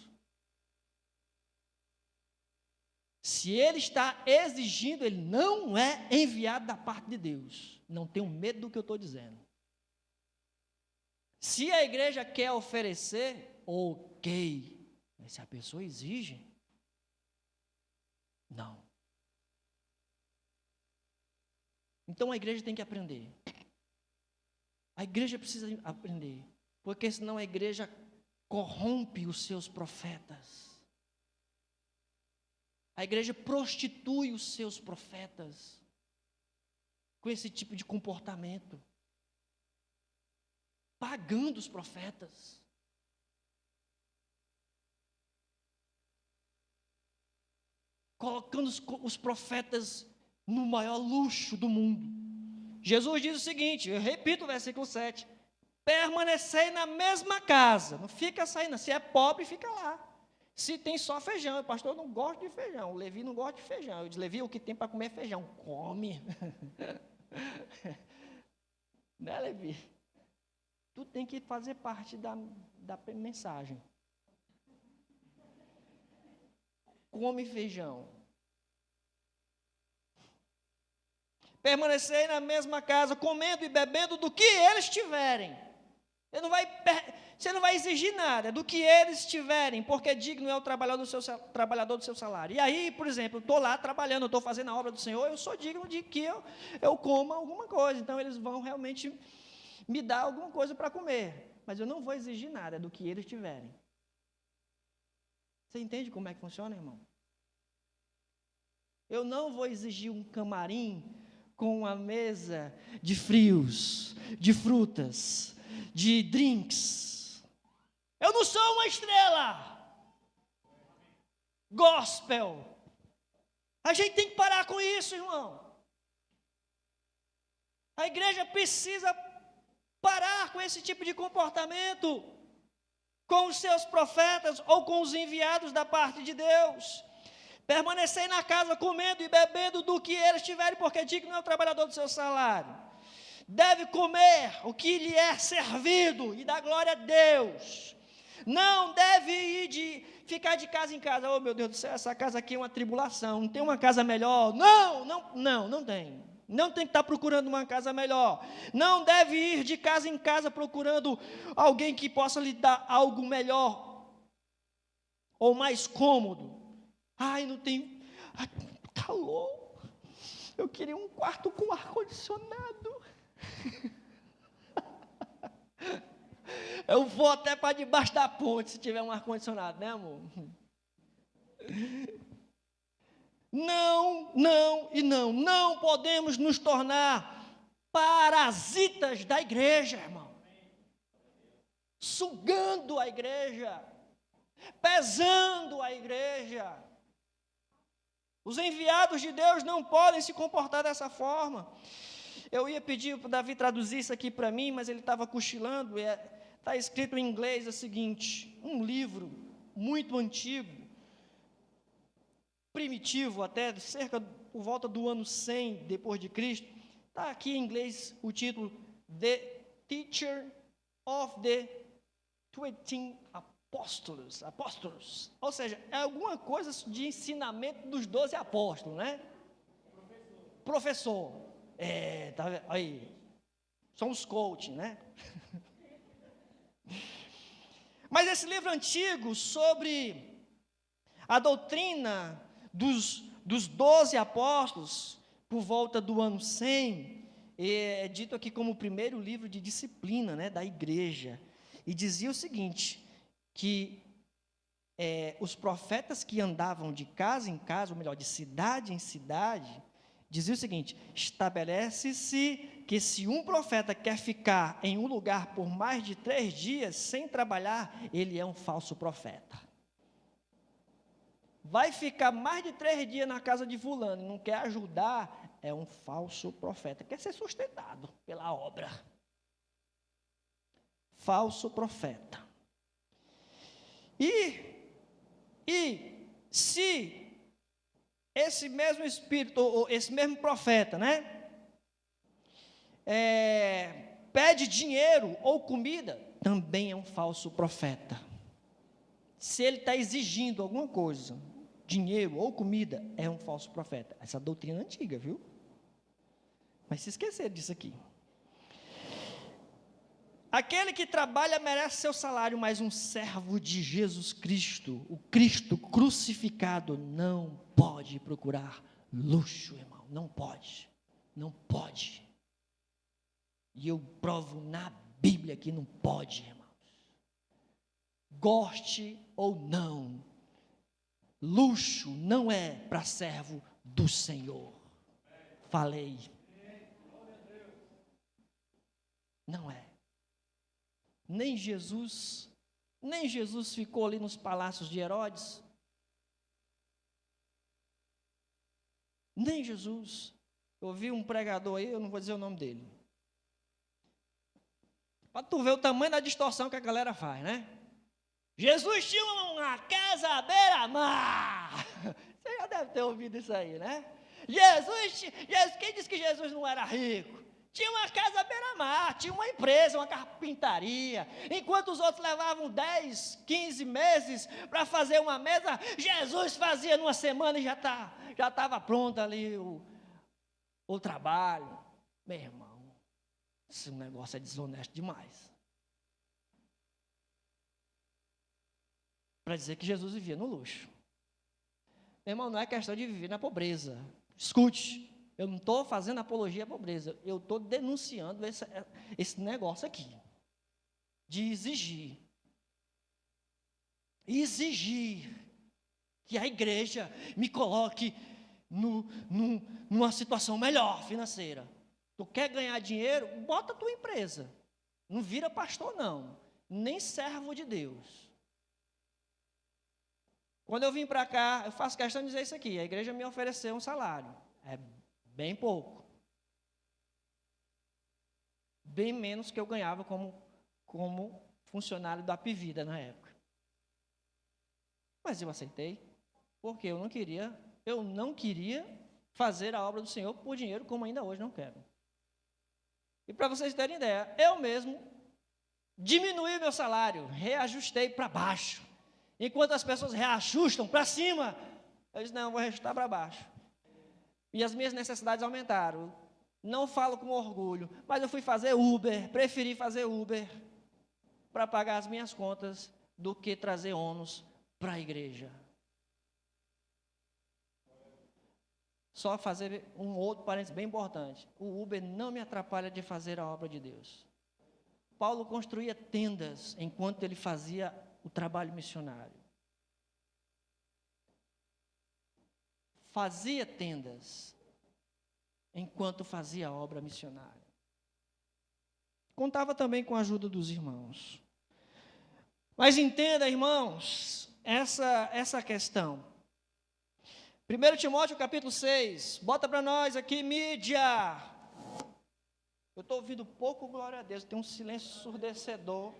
Se ele está exigindo, ele não é enviado da parte de Deus. Não tenho medo do que eu estou dizendo. Se a igreja quer oferecer, ok, Mas se a pessoa exige, não. Então a igreja tem que aprender. A igreja precisa aprender, porque senão a igreja corrompe os seus profetas. A igreja prostitui os seus profetas com esse tipo de comportamento, pagando os profetas. Colocando os profetas no maior luxo do mundo. Jesus diz o seguinte, eu repito o versículo 7, permanecei na mesma casa, não fica saindo, se é pobre, fica lá. Se tem só feijão, o pastor não gosta de feijão, o Levi não gosta de feijão. Eu disse, Levi, o que tem para comer é feijão? Come. Né, Levi? Tu tem que fazer parte da mensagem. Come feijão. Permanecei na mesma casa, comendo e bebendo do que eles tiverem. Você não vai exigir nada do que eles tiverem, porque digno é o trabalhador do seu salário. E aí, por exemplo, eu estou lá trabalhando, eu estou fazendo a obra do Senhor, eu sou digno de que eu coma alguma coisa. Então, eles vão realmente me dar alguma coisa para comer. Mas eu não vou exigir nada do que eles tiverem. Você entende como é que funciona, irmão? Eu não vou exigir um camarim com uma mesa de frios, de frutas, de drinks. Eu não sou uma estrela gospel. A gente tem que parar com isso, irmão. A igreja precisa parar com esse tipo de comportamento com os seus profetas ou com os enviados da parte de Deus. Permanecei na casa comendo e bebendo do que eles tiverem, porque digno é o trabalhador do seu salário. Deve comer o que lhe é servido e dar glória a Deus. Não deve ficar de casa em casa. Oh, meu Deus do céu, essa casa aqui é uma tribulação. Não tem uma casa melhor? Não tem. Não tem que estar procurando uma casa melhor. Não deve ir de casa em casa procurando alguém que possa lhe dar algo melhor ou mais cômodo. Ai, não tem calor. Eu queria um quarto com ar-condicionado. Eu vou até para debaixo da ponte se tiver um ar-condicionado, né, amor? Não podemos nos tornar parasitas da igreja, irmão. Sugando a igreja, pesando a igreja. Os enviados de Deus não podem se comportar dessa forma. Eu ia pedir para o Davi traduzir isso aqui para mim, mas ele estava cochilando. Está escrito em inglês o seguinte, um livro muito antigo, primitivo até, por volta do ano 100 depois de Cristo. Está aqui em inglês o título, The Teacher of the 12 Apóstolos. Ou seja, é alguma coisa de ensinamento dos 12 apóstolos, né? Professor. Tá vendo? Aí, são os coaching, né? Mas esse livro antigo sobre a doutrina dos 12 apóstolos, por volta do ano 100, é dito aqui como o primeiro livro de disciplina, né, da igreja, e dizia o seguinte, que os profetas que andavam de casa em casa, ou melhor, de cidade em cidade, dizia o seguinte, estabelece-se que se um profeta quer ficar em um lugar por mais de 3 dias sem trabalhar, ele é um falso profeta. Vai ficar mais de 3 dias na casa de fulano e não quer ajudar, é um falso profeta. Quer ser sustentado pela obra. Falso profeta. E se esse mesmo espírito, ou esse mesmo profeta, né, pede dinheiro ou comida, também é um falso profeta. Se ele está exigindo alguma coisa, dinheiro ou comida, é um falso profeta. Essa doutrina antiga, viu? Mas se esqueceram disso aqui. Aquele que trabalha merece seu salário, mas um servo de Jesus Cristo, o Cristo crucificado, não pode procurar luxo, irmão. Não pode. Não pode. E eu provo na Bíblia que não pode, irmãos. Goste ou não, luxo não é para servo do Senhor. Falei. Não é. Nem Jesus ficou ali nos palácios de Herodes. Nem Jesus. Eu ouvi um pregador aí, eu não vou dizer o nome dele. Para tu ver o tamanho da distorção que a galera faz, né? Jesus tinha uma casa à beira-mar. Você já deve ter ouvido isso aí, né? Quem disse que Jesus não era rico? Tinha uma casa à beira-mar, tinha uma empresa, uma carpintaria. Enquanto os outros levavam 10, 15 meses para fazer uma mesa, Jesus fazia numa semana e já estava pronto ali o trabalho. Meu irmão, esse negócio é desonesto demais. Para dizer que Jesus vivia no luxo. Meu irmão, não é questão de viver na pobreza. Escute. Eu não estou fazendo apologia à pobreza, eu estou denunciando esse negócio aqui, de exigir que a igreja me coloque numa situação melhor financeira. Tu quer ganhar dinheiro? Bota a tua empresa, não vira pastor não, nem servo de Deus. Quando eu vim para cá, eu faço questão de dizer isso aqui, a igreja me ofereceu um salário, bem pouco. Bem menos que eu ganhava como funcionário da Apivida na época. Mas eu aceitei, porque eu não queria fazer a obra do Senhor por dinheiro, como ainda hoje não quero. E para vocês terem ideia, eu mesmo diminuí meu salário, reajustei para baixo. Enquanto as pessoas reajustam para cima, eu disse, não, eu vou reajustar para baixo. E as minhas necessidades aumentaram. Não falo com orgulho, mas eu fui fazer Uber, preferi fazer Uber para pagar as minhas contas do que trazer ônus para a igreja. Só fazer um outro parênteses bem importante. O Uber não me atrapalha de fazer a obra de Deus. Paulo construía tendas enquanto ele fazia o trabalho missionário. Fazia tendas enquanto fazia a obra missionária. Contava também com a ajuda dos irmãos. Mas entenda, irmãos, essa questão. 1 Timóteo capítulo 6, bota para nós aqui, mídia. Eu estou ouvindo pouco, glória a Deus, tem um silêncio ensurdecedor.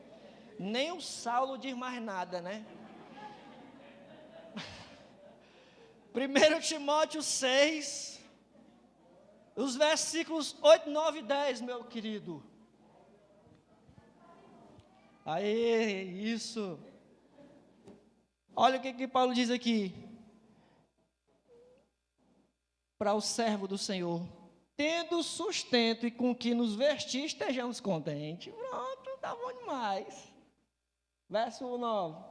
Nem o Saulo diz mais nada, né? 1 Timóteo 6, os versículos 8, 9 e 10, meu querido. Aê, isso. Olha o que Paulo diz aqui. Para o servo do Senhor. Tendo sustento e com que nos vestir, estejamos contentes. Pronto, está bom demais. Verso 9.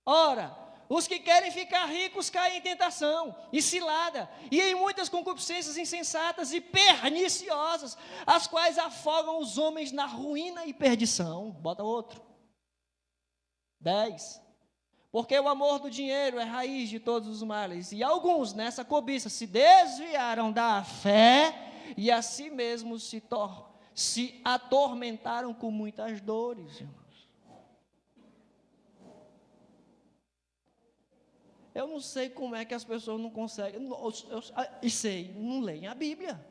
Ora, os que querem ficar ricos caem em tentação e cilada, e em muitas concupiscências insensatas e perniciosas, as quais afogam os homens na ruína e perdição. Bota outro. 10. Porque o amor do dinheiro é raiz de todos os males, e alguns nessa cobiça se desviaram da fé e a si mesmos se atormentaram com muitas dores, irmãos. Eu não sei como é que as pessoas não conseguem, não leem a Bíblia.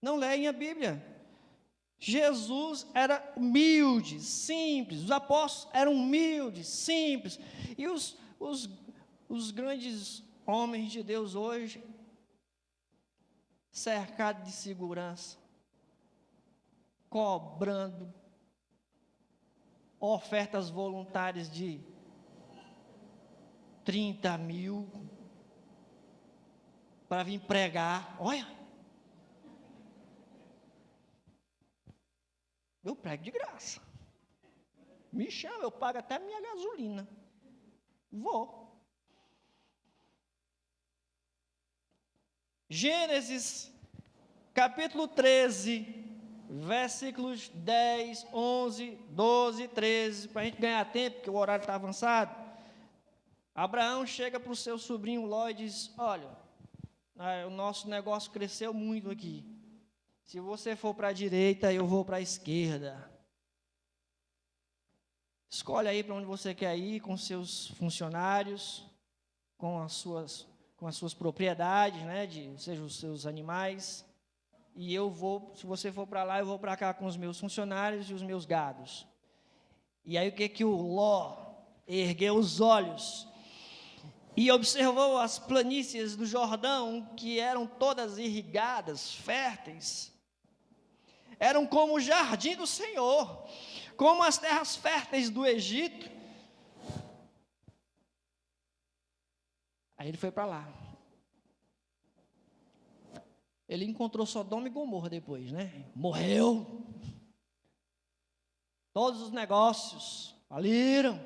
Não leem a Bíblia. Jesus era humilde, simples, os apóstolos eram humildes, simples, e os grandes homens de Deus hoje, cercados de segurança, cobrando ofertas voluntárias de 30 mil para vir pregar. Olha, eu prego de graça. Me chama, eu pago até minha gasolina. Vou. Gênesis, capítulo 13, versículos 10, 11, 12, 13, para a gente ganhar tempo, porque o horário está avançado. Abraão chega para o seu sobrinho Ló e diz: olha, o nosso negócio cresceu muito aqui. Se você for para a direita, eu vou para a esquerda. Escolhe aí para onde você quer ir, com seus funcionários, com as suas propriedades, né, seja os seus animais. E eu vou, se você for para lá, eu vou para cá com os meus funcionários e os meus gados. E aí o que o Ló ergueu os olhos e observou as planícies do Jordão, que eram todas irrigadas, férteis. Eram como o jardim do Senhor, como as terras férteis do Egito. Aí ele foi para lá. Ele encontrou Sodoma e Gomorra depois, né? Morreu. Todos os negócios faliram.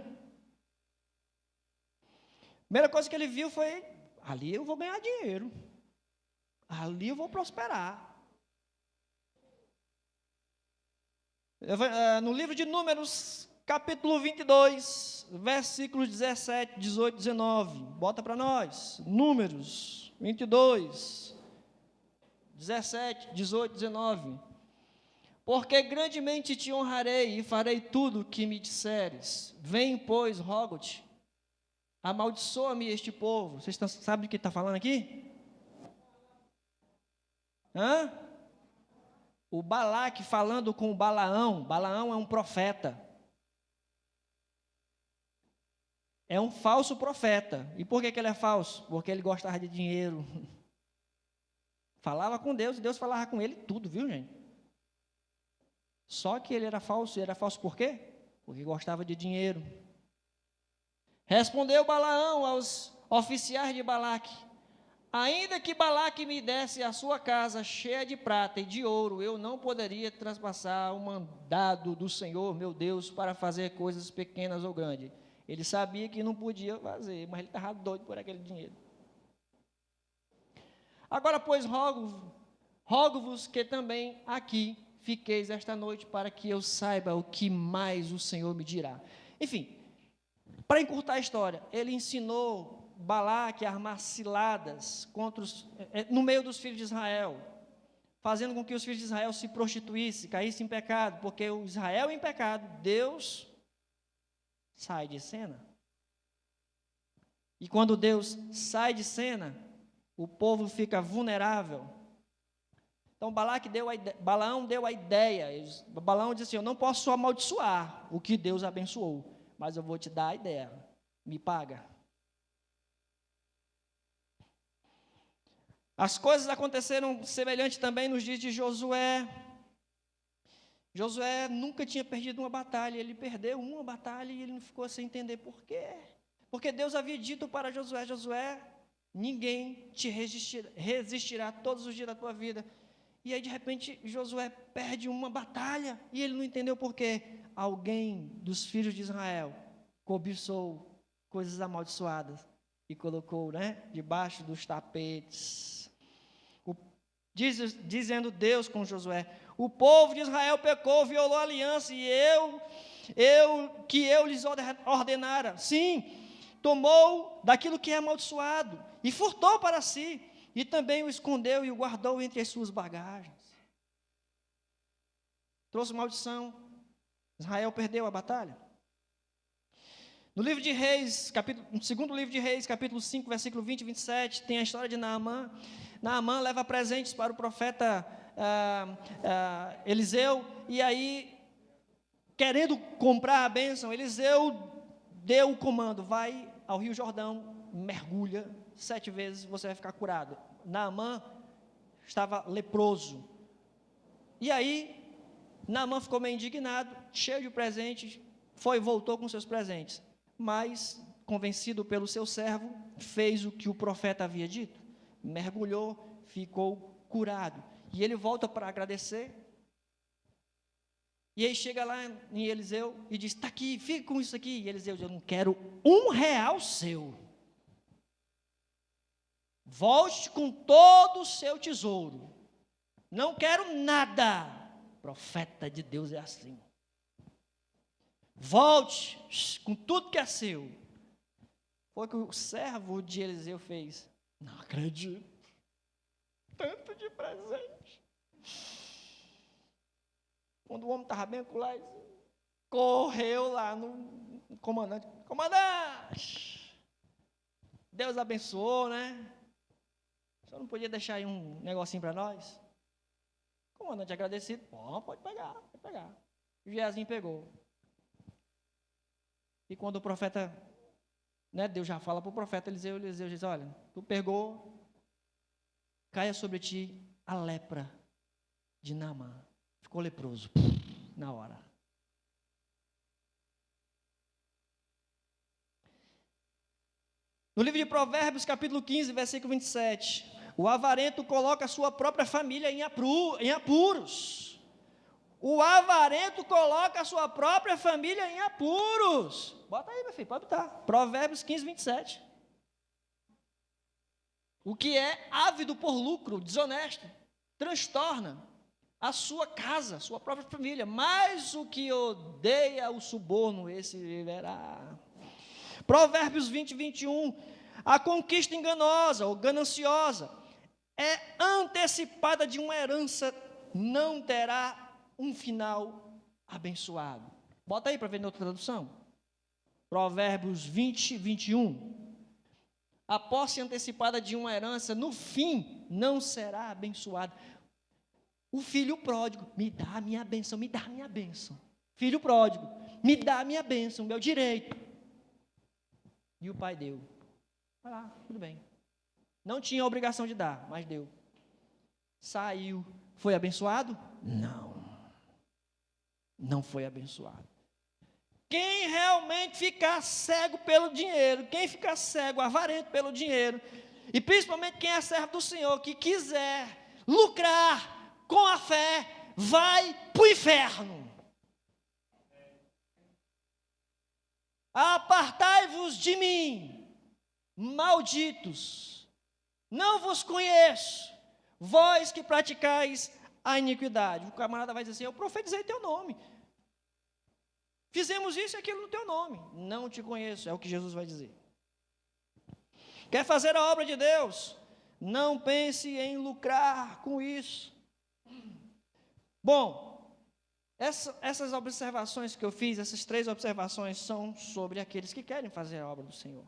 Primeira coisa que ele viu foi: ali eu vou ganhar dinheiro. Ali eu vou prosperar. No livro de Números, capítulo 22, versículos 17, 18, 19. Bota para nós. Números 22, 17, 18, 19. Porque grandemente te honrarei e farei tudo o que me disseres. Vem, pois, rogo-te, amaldiçoa-me este povo. Vocês sabem do que está falando aqui? O Balaque falando com o Balaão. Balaão é um profeta. É um falso profeta. E por que ele é falso? Porque ele gostava de dinheiro. Falava com Deus e Deus falava com ele tudo, viu, gente? Só que ele era falso. E era falso por quê? Porque gostava de dinheiro. Respondeu Balaão aos oficiais de Balaque: ainda que Balaque me desse a sua casa cheia de prata e de ouro, eu não poderia traspassar o mandado do Senhor, meu Deus, para fazer coisas pequenas ou grandes. Ele sabia que não podia fazer, mas ele estava doido por aquele dinheiro. Agora, pois, rogo-vos que também aqui fiqueis esta noite, para que eu saiba o que mais o Senhor me dirá. Enfim, para encurtar a história, ele ensinou Balaque a armar ciladas no meio dos filhos de Israel, fazendo com que os filhos de Israel se prostituíssem, caíssem em pecado, porque o Israel em pecado, Deus sai de cena. E quando Deus sai de cena, o povo fica vulnerável. Então Balaão deu a ideia. Balaão disse assim: eu não posso amaldiçoar o que Deus abençoou, mas eu vou te dar a ideia, me paga. As coisas aconteceram semelhante também nos dias de Josué. Josué nunca tinha perdido uma batalha, ele perdeu uma batalha e ele não ficou sem entender por quê. Porque Deus havia dito para Josué: Josué, ninguém te resistirá todos os dias da tua vida. E aí de repente Josué perde uma batalha e ele não entendeu por quê. Alguém dos filhos de Israel cobiçou coisas amaldiçoadas e colocou, debaixo dos tapetes. Dizendo Deus com Josué: o povo de Israel pecou, violou a aliança, e eu lhes ordenara. Sim, tomou daquilo que é amaldiçoado e furtou para si, e também o escondeu e o guardou entre as suas bagagens. Trouxe maldição. Israel perdeu a batalha. No livro de Reis, no segundo livro de Reis, capítulo 5, versículo 20 e 27, tem a história de Naamã. Naamã leva presentes para o profeta Eliseu, e aí, querendo comprar a bênção, Eliseu deu o comando: vai ao Rio Jordão, mergulha 7 vezes, você vai ficar curado. Naamã estava leproso. E aí, Naamã ficou meio indignado, cheio de presentes, voltou com seus presentes. Mas, convencido pelo seu servo, fez o que o profeta havia dito. Mergulhou, ficou curado. E ele volta para agradecer. E aí chega lá em Eliseu e diz, está aqui, fica com isso aqui. E Eliseu diz, eu não quero R$1 seu. Volte com todo o seu tesouro. Não quero nada. Profeta de Deus é assim. Volte com tudo que é seu. Foi o que o servo de Eliseu fez. Não acredito. Tanto de presente. Quando o homem estava bem com lá, correu lá no comandante. Comandante! Deus abençoou, né? O senhor não podia deixar aí um negocinho para nós? O comandante agradecido. Pode pegar, pode pegar. O Geazinho pegou. E quando o profeta, né, Deus já fala para o profeta Eliseu diz, olha, tu pegou, caia sobre ti a lepra de Naamã. Ficou leproso, na hora. No livro de Provérbios, capítulo 15, versículo 27, o avarento coloca a sua própria família em apuros. O avarento coloca a sua própria família em apuros. Bota aí, meu filho, pode botar. Provérbios 15, 27. O que é ávido por lucro, desonesto, transtorna a sua casa, sua própria família. Mas o que odeia o suborno, esse viverá. Provérbios 20, 21. A conquista enganosa ou gananciosa é antecipada de uma herança, não terá um final abençoado. Bota aí para ver na outra tradução. Provérbios 20, 21. A posse antecipada de uma herança, no fim, não será abençoada. O filho pródigo, me dá a minha bênção, me dá a minha bênção. Filho pródigo, me dá a minha bênção, meu direito. E o pai deu. Vai lá, tudo bem. Não tinha obrigação de dar, mas deu. Saiu. Foi abençoado? Não. Não foi abençoado. Quem realmente ficar cego pelo dinheiro, quem ficar cego, avarento pelo dinheiro, e principalmente quem é servo do Senhor, que quiser lucrar com a fé, vai para o inferno. Apartai-vos de mim, malditos, não vos conheço, vós que praticais a iniquidade. O camarada vai dizer assim, eu profetizei teu nome. Fizemos isso e aquilo no teu nome. Não te conheço, é o que Jesus vai dizer. Quer fazer a obra de Deus? Não pense em lucrar com isso. Bom, essas observações que eu fiz, essas 3 observações são sobre aqueles que querem fazer a obra do Senhor.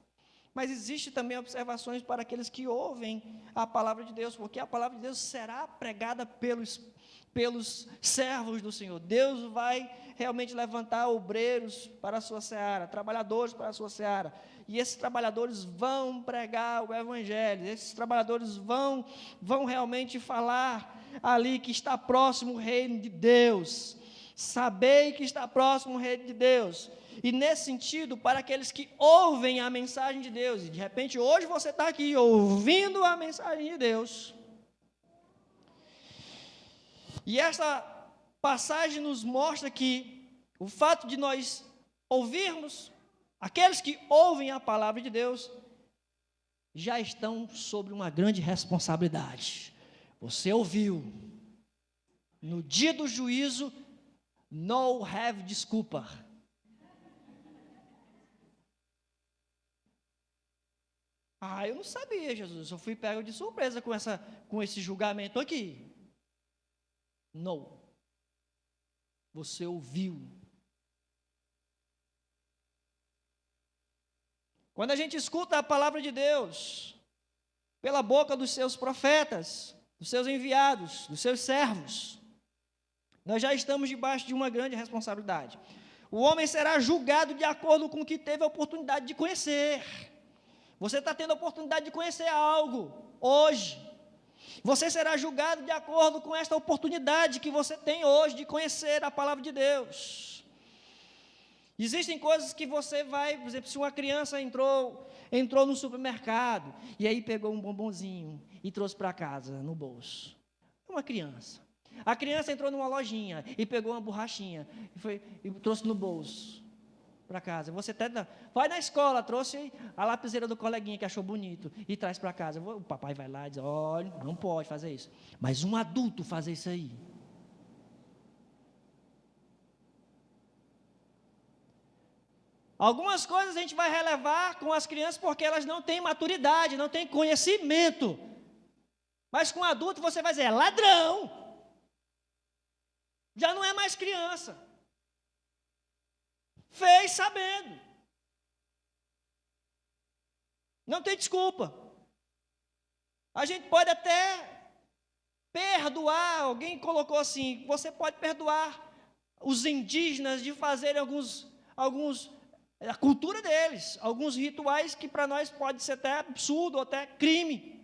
Mas existe também observações para aqueles que ouvem a palavra de Deus, porque a palavra de Deus será pregada pelos servos do Senhor. Deus vai realmente levantar obreiros para a sua seara, trabalhadores para a sua seara. E esses trabalhadores vão pregar o evangelho, esses trabalhadores vão realmente falar ali que está próximo o reino de Deus. Sabei que está próximo o reino de Deus. E nesse sentido, para aqueles que ouvem a mensagem de Deus, e de repente hoje você está aqui ouvindo a mensagem de Deus, e essa passagem nos mostra que o fato de nós ouvirmos, aqueles que ouvem a palavra de Deus, já estão sobre uma grande responsabilidade. Você ouviu, no dia do juízo, no have desculpa. Eu não sabia, Jesus, eu fui pego de surpresa com esse julgamento aqui. Não. Você ouviu. Quando a gente escuta a palavra de Deus, pela boca dos seus profetas, dos seus enviados, dos seus servos, nós já estamos debaixo de uma grande responsabilidade. O homem será julgado de acordo com o que teve a oportunidade de conhecer. Você está tendo a oportunidade de conhecer algo hoje. Você será julgado de acordo com esta oportunidade que você tem hoje de conhecer a palavra de Deus. Existem coisas que você vai, por exemplo, se uma criança entrou no supermercado e aí pegou um bombonzinho e trouxe para casa no bolso. Uma criança. A criança entrou numa lojinha e pegou uma borrachinha e trouxe no bolso para casa. Você até vai na escola, trouxe a lapiseira do coleguinha que achou bonito e traz para casa. O papai vai lá e diz: olha, não pode fazer isso. Mas um adulto fazer isso aí. Algumas coisas a gente vai relevar com as crianças porque elas não têm maturidade, não têm conhecimento. Mas com adulto você vai dizer: é ladrão. Já não é mais criança. Fez sabendo. Não tem desculpa. A gente pode até perdoar. Alguém colocou assim: você pode perdoar os indígenas de fazerem a cultura deles, alguns rituais que para nós pode ser até absurdo ou até crime.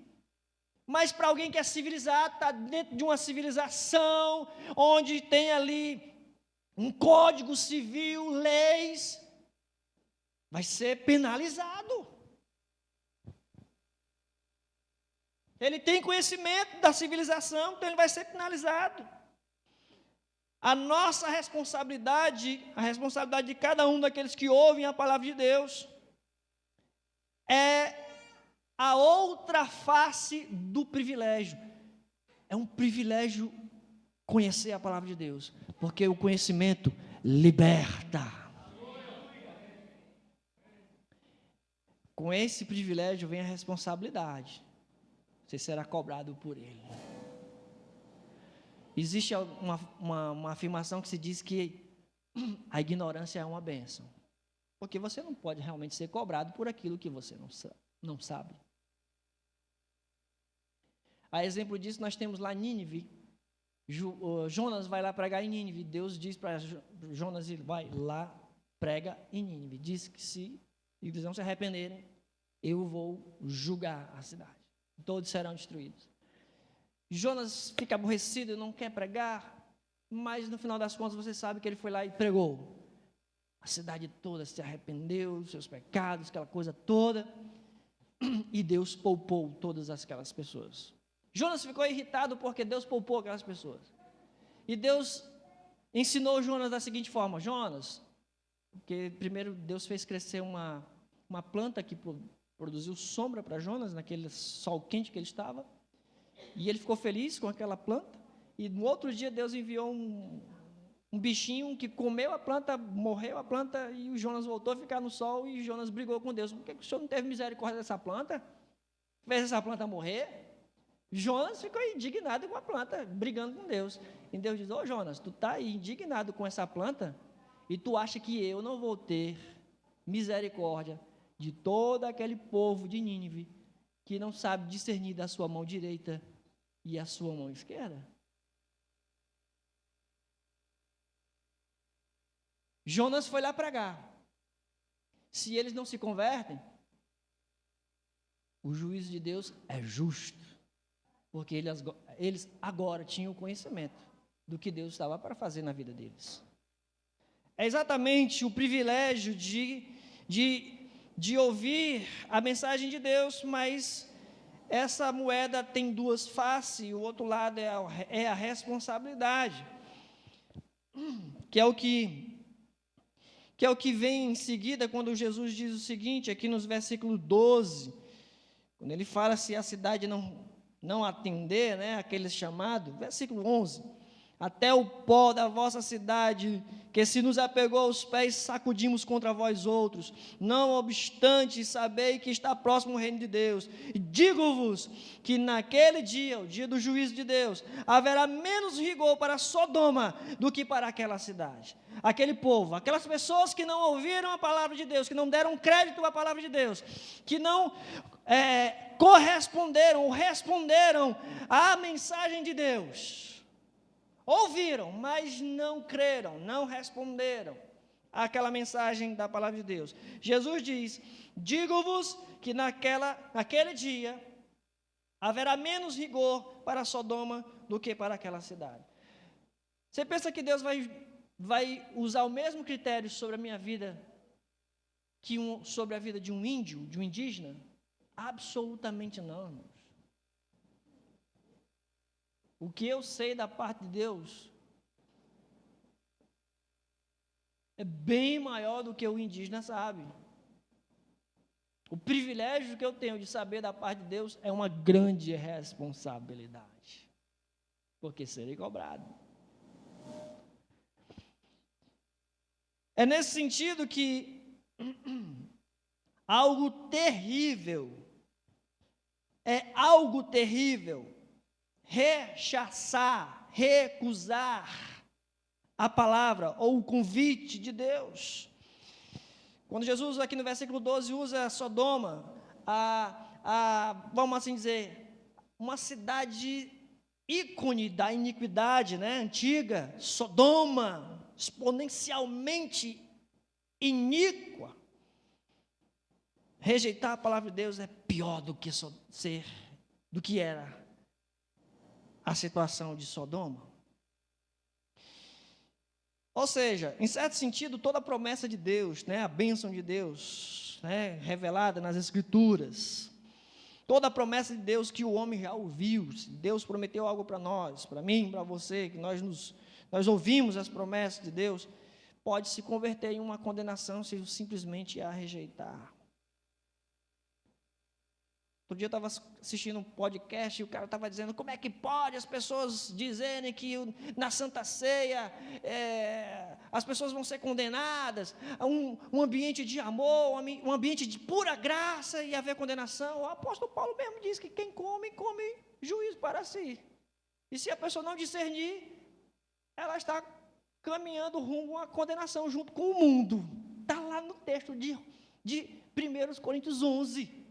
Mas para alguém que é civilizado, está dentro de uma civilização, onde tem ali um código civil, leis, vai ser penalizado. Ele tem conhecimento da civilização, então ele vai ser penalizado. A nossa responsabilidade, a responsabilidade de cada um daqueles que ouvem a palavra de Deus, é a outra face do privilégio. É um privilégio conhecer a palavra de Deus, porque o conhecimento liberta. Com esse privilégio vem a responsabilidade. Você será cobrado por ele. Existe uma afirmação que se diz que a ignorância é uma bênção, porque você não pode realmente ser cobrado por aquilo que você não sabe. A exemplo disso, nós temos lá Nínive. Jonas vai lá pregar em Nínive. Deus diz para Jonas: vai lá, prega em Nínive. Diz que se eles não se arrependerem, eu vou julgar a cidade. Todos serão destruídos. Jonas fica aborrecido, não quer pregar, mas no final das contas você sabe que ele foi lá e pregou. A cidade toda se arrependeu dos seus pecados, aquela coisa toda, e Deus poupou todas aquelas pessoas. Jonas ficou irritado porque Deus poupou aquelas pessoas. E Deus ensinou Jonas da seguinte forma: Jonas, porque primeiro Deus fez crescer uma planta que produziu sombra para Jonas, naquele sol quente que ele estava, e ele ficou feliz com aquela planta, e no outro dia Deus enviou um bichinho que comeu a planta, morreu a planta, e o Jonas voltou a ficar no sol, e Jonas brigou com Deus: por que o senhor não teve misericórdia dessa planta? Fez essa planta morrer? Jonas ficou indignado com a planta, brigando com Deus. E Deus diz: ô Jonas, tu está aí indignado com essa planta, e tu acha que eu não vou ter misericórdia de todo aquele povo de Nínive, que não sabe discernir da sua mão direita e a sua mão esquerda? Jonas foi lá pregar. Se eles não se convertem, o juízo de Deus é justo, porque eles agora tinham o conhecimento do que Deus estava para fazer na vida deles. É exatamente o privilégio de ouvir a mensagem de Deus, mas essa moeda tem duas faces, e o outro lado é a responsabilidade, que é o que vem em seguida, quando Jesus diz o seguinte, aqui nos versículos 12, quando ele fala: se a cidade não atender, né, aquele chamado, versículo 11: até o pó da vossa cidade, que se nos apegou aos pés, sacudimos contra vós outros. Não obstante, sabei que está próximo o reino de Deus. E digo-vos que naquele dia, o dia do juízo de Deus, haverá menos rigor para Sodoma do que para aquela cidade. Aquele povo, aquelas pessoas que não ouviram a palavra de Deus, que não deram crédito à palavra de Deus, que não corresponderam ou responderam à mensagem de Deus. Ouviram, mas não creram, não responderam àquela mensagem da palavra de Deus. Jesus diz: digo-vos que naquele dia haverá menos rigor para Sodoma do que para aquela cidade. Você pensa que Deus vai usar o mesmo critério sobre a minha vida que sobre a vida de um índio, de um indígena? Absolutamente não, irmãos. o que eu sei da parte de Deus é bem maior do que o indígena sabe. O privilégio que eu tenho de saber da parte de Deus é uma grande responsabilidade, porque serei cobrado. É nesse sentido que algo terrível, rechaçar, recusar a palavra ou o convite de Deus. Quando Jesus, aqui no versículo 12, usa Sodoma, vamos assim dizer, uma cidade ícone da iniquidade, né, antiga, Sodoma, exponencialmente iníqua. Rejeitar a palavra de Deus é pior do que era a situação de Sodoma. Ou seja, em certo sentido, toda a promessa de Deus, né, a bênção de Deus, né, revelada nas Escrituras, toda a promessa de Deus que o homem já ouviu, se Deus prometeu algo para nós, para mim, para você, que nós ouvimos as promessas de Deus, pode se converter em uma condenação se simplesmente a rejeitar. Outro dia eu estava assistindo um podcast e o cara estava dizendo como é que pode as pessoas dizerem que na Santa Ceia as pessoas vão ser condenadas, um ambiente de amor, um ambiente de pura graça e haver condenação. O apóstolo Paulo mesmo diz que quem come, come juízo para si. E se a pessoa não discernir, ela está caminhando rumo à condenação junto com o mundo. Está lá no texto de 1 Coríntios 11.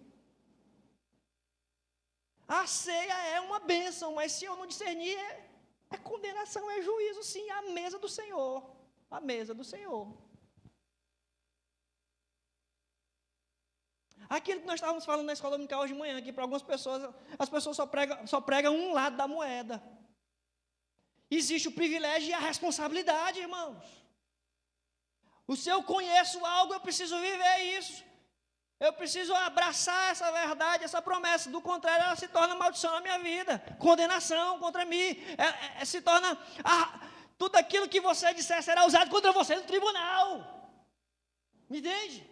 A ceia é uma bênção, mas se eu não discernir, é condenação, é juízo, sim, à mesa do Senhor. A mesa do Senhor. Aquilo que nós estávamos falando na escola dominical hoje de manhã, que para algumas pessoas, as pessoas só pregam um lado da moeda. Existe o privilégio e a responsabilidade, irmãos. Se eu conheço algo, eu preciso viver isso. Eu preciso abraçar essa verdade, essa promessa. Do contrário, ela se torna maldição na minha vida, condenação contra mim. Se torna tudo aquilo que você disser será usado contra você no tribunal. Me entende?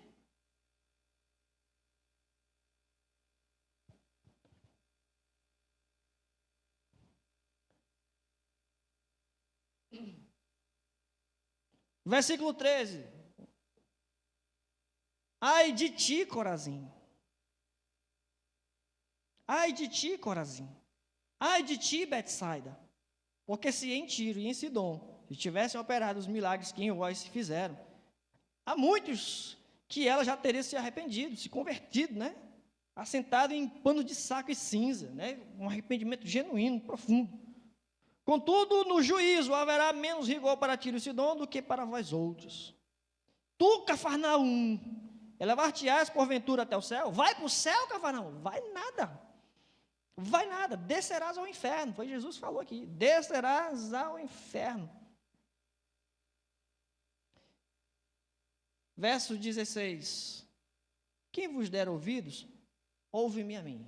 Versículo 13. Ai de ti, Corazim. Ai de ti, Corazim. Ai de ti, Betsaida. Porque se em Tiro e em Sidom se tivessem operado os milagres que em vós se fizeram, há muitos que ela já teria se arrependido, se convertido, né? Assentado em pano de saco e cinza, né? Um arrependimento genuíno, profundo. Contudo, no juízo haverá menos rigor para Tiro e Sidom do que para vós outros. Tu, Cafarnaum, elevar-te-ás porventura até o céu? Vai para o céu, Cafarnaum? Vai nada. Vai nada. Descerás ao inferno. Foi Jesus que falou aqui. Descerás ao inferno. Verso 16. Quem vos der ouvidos, ouve-me a mim.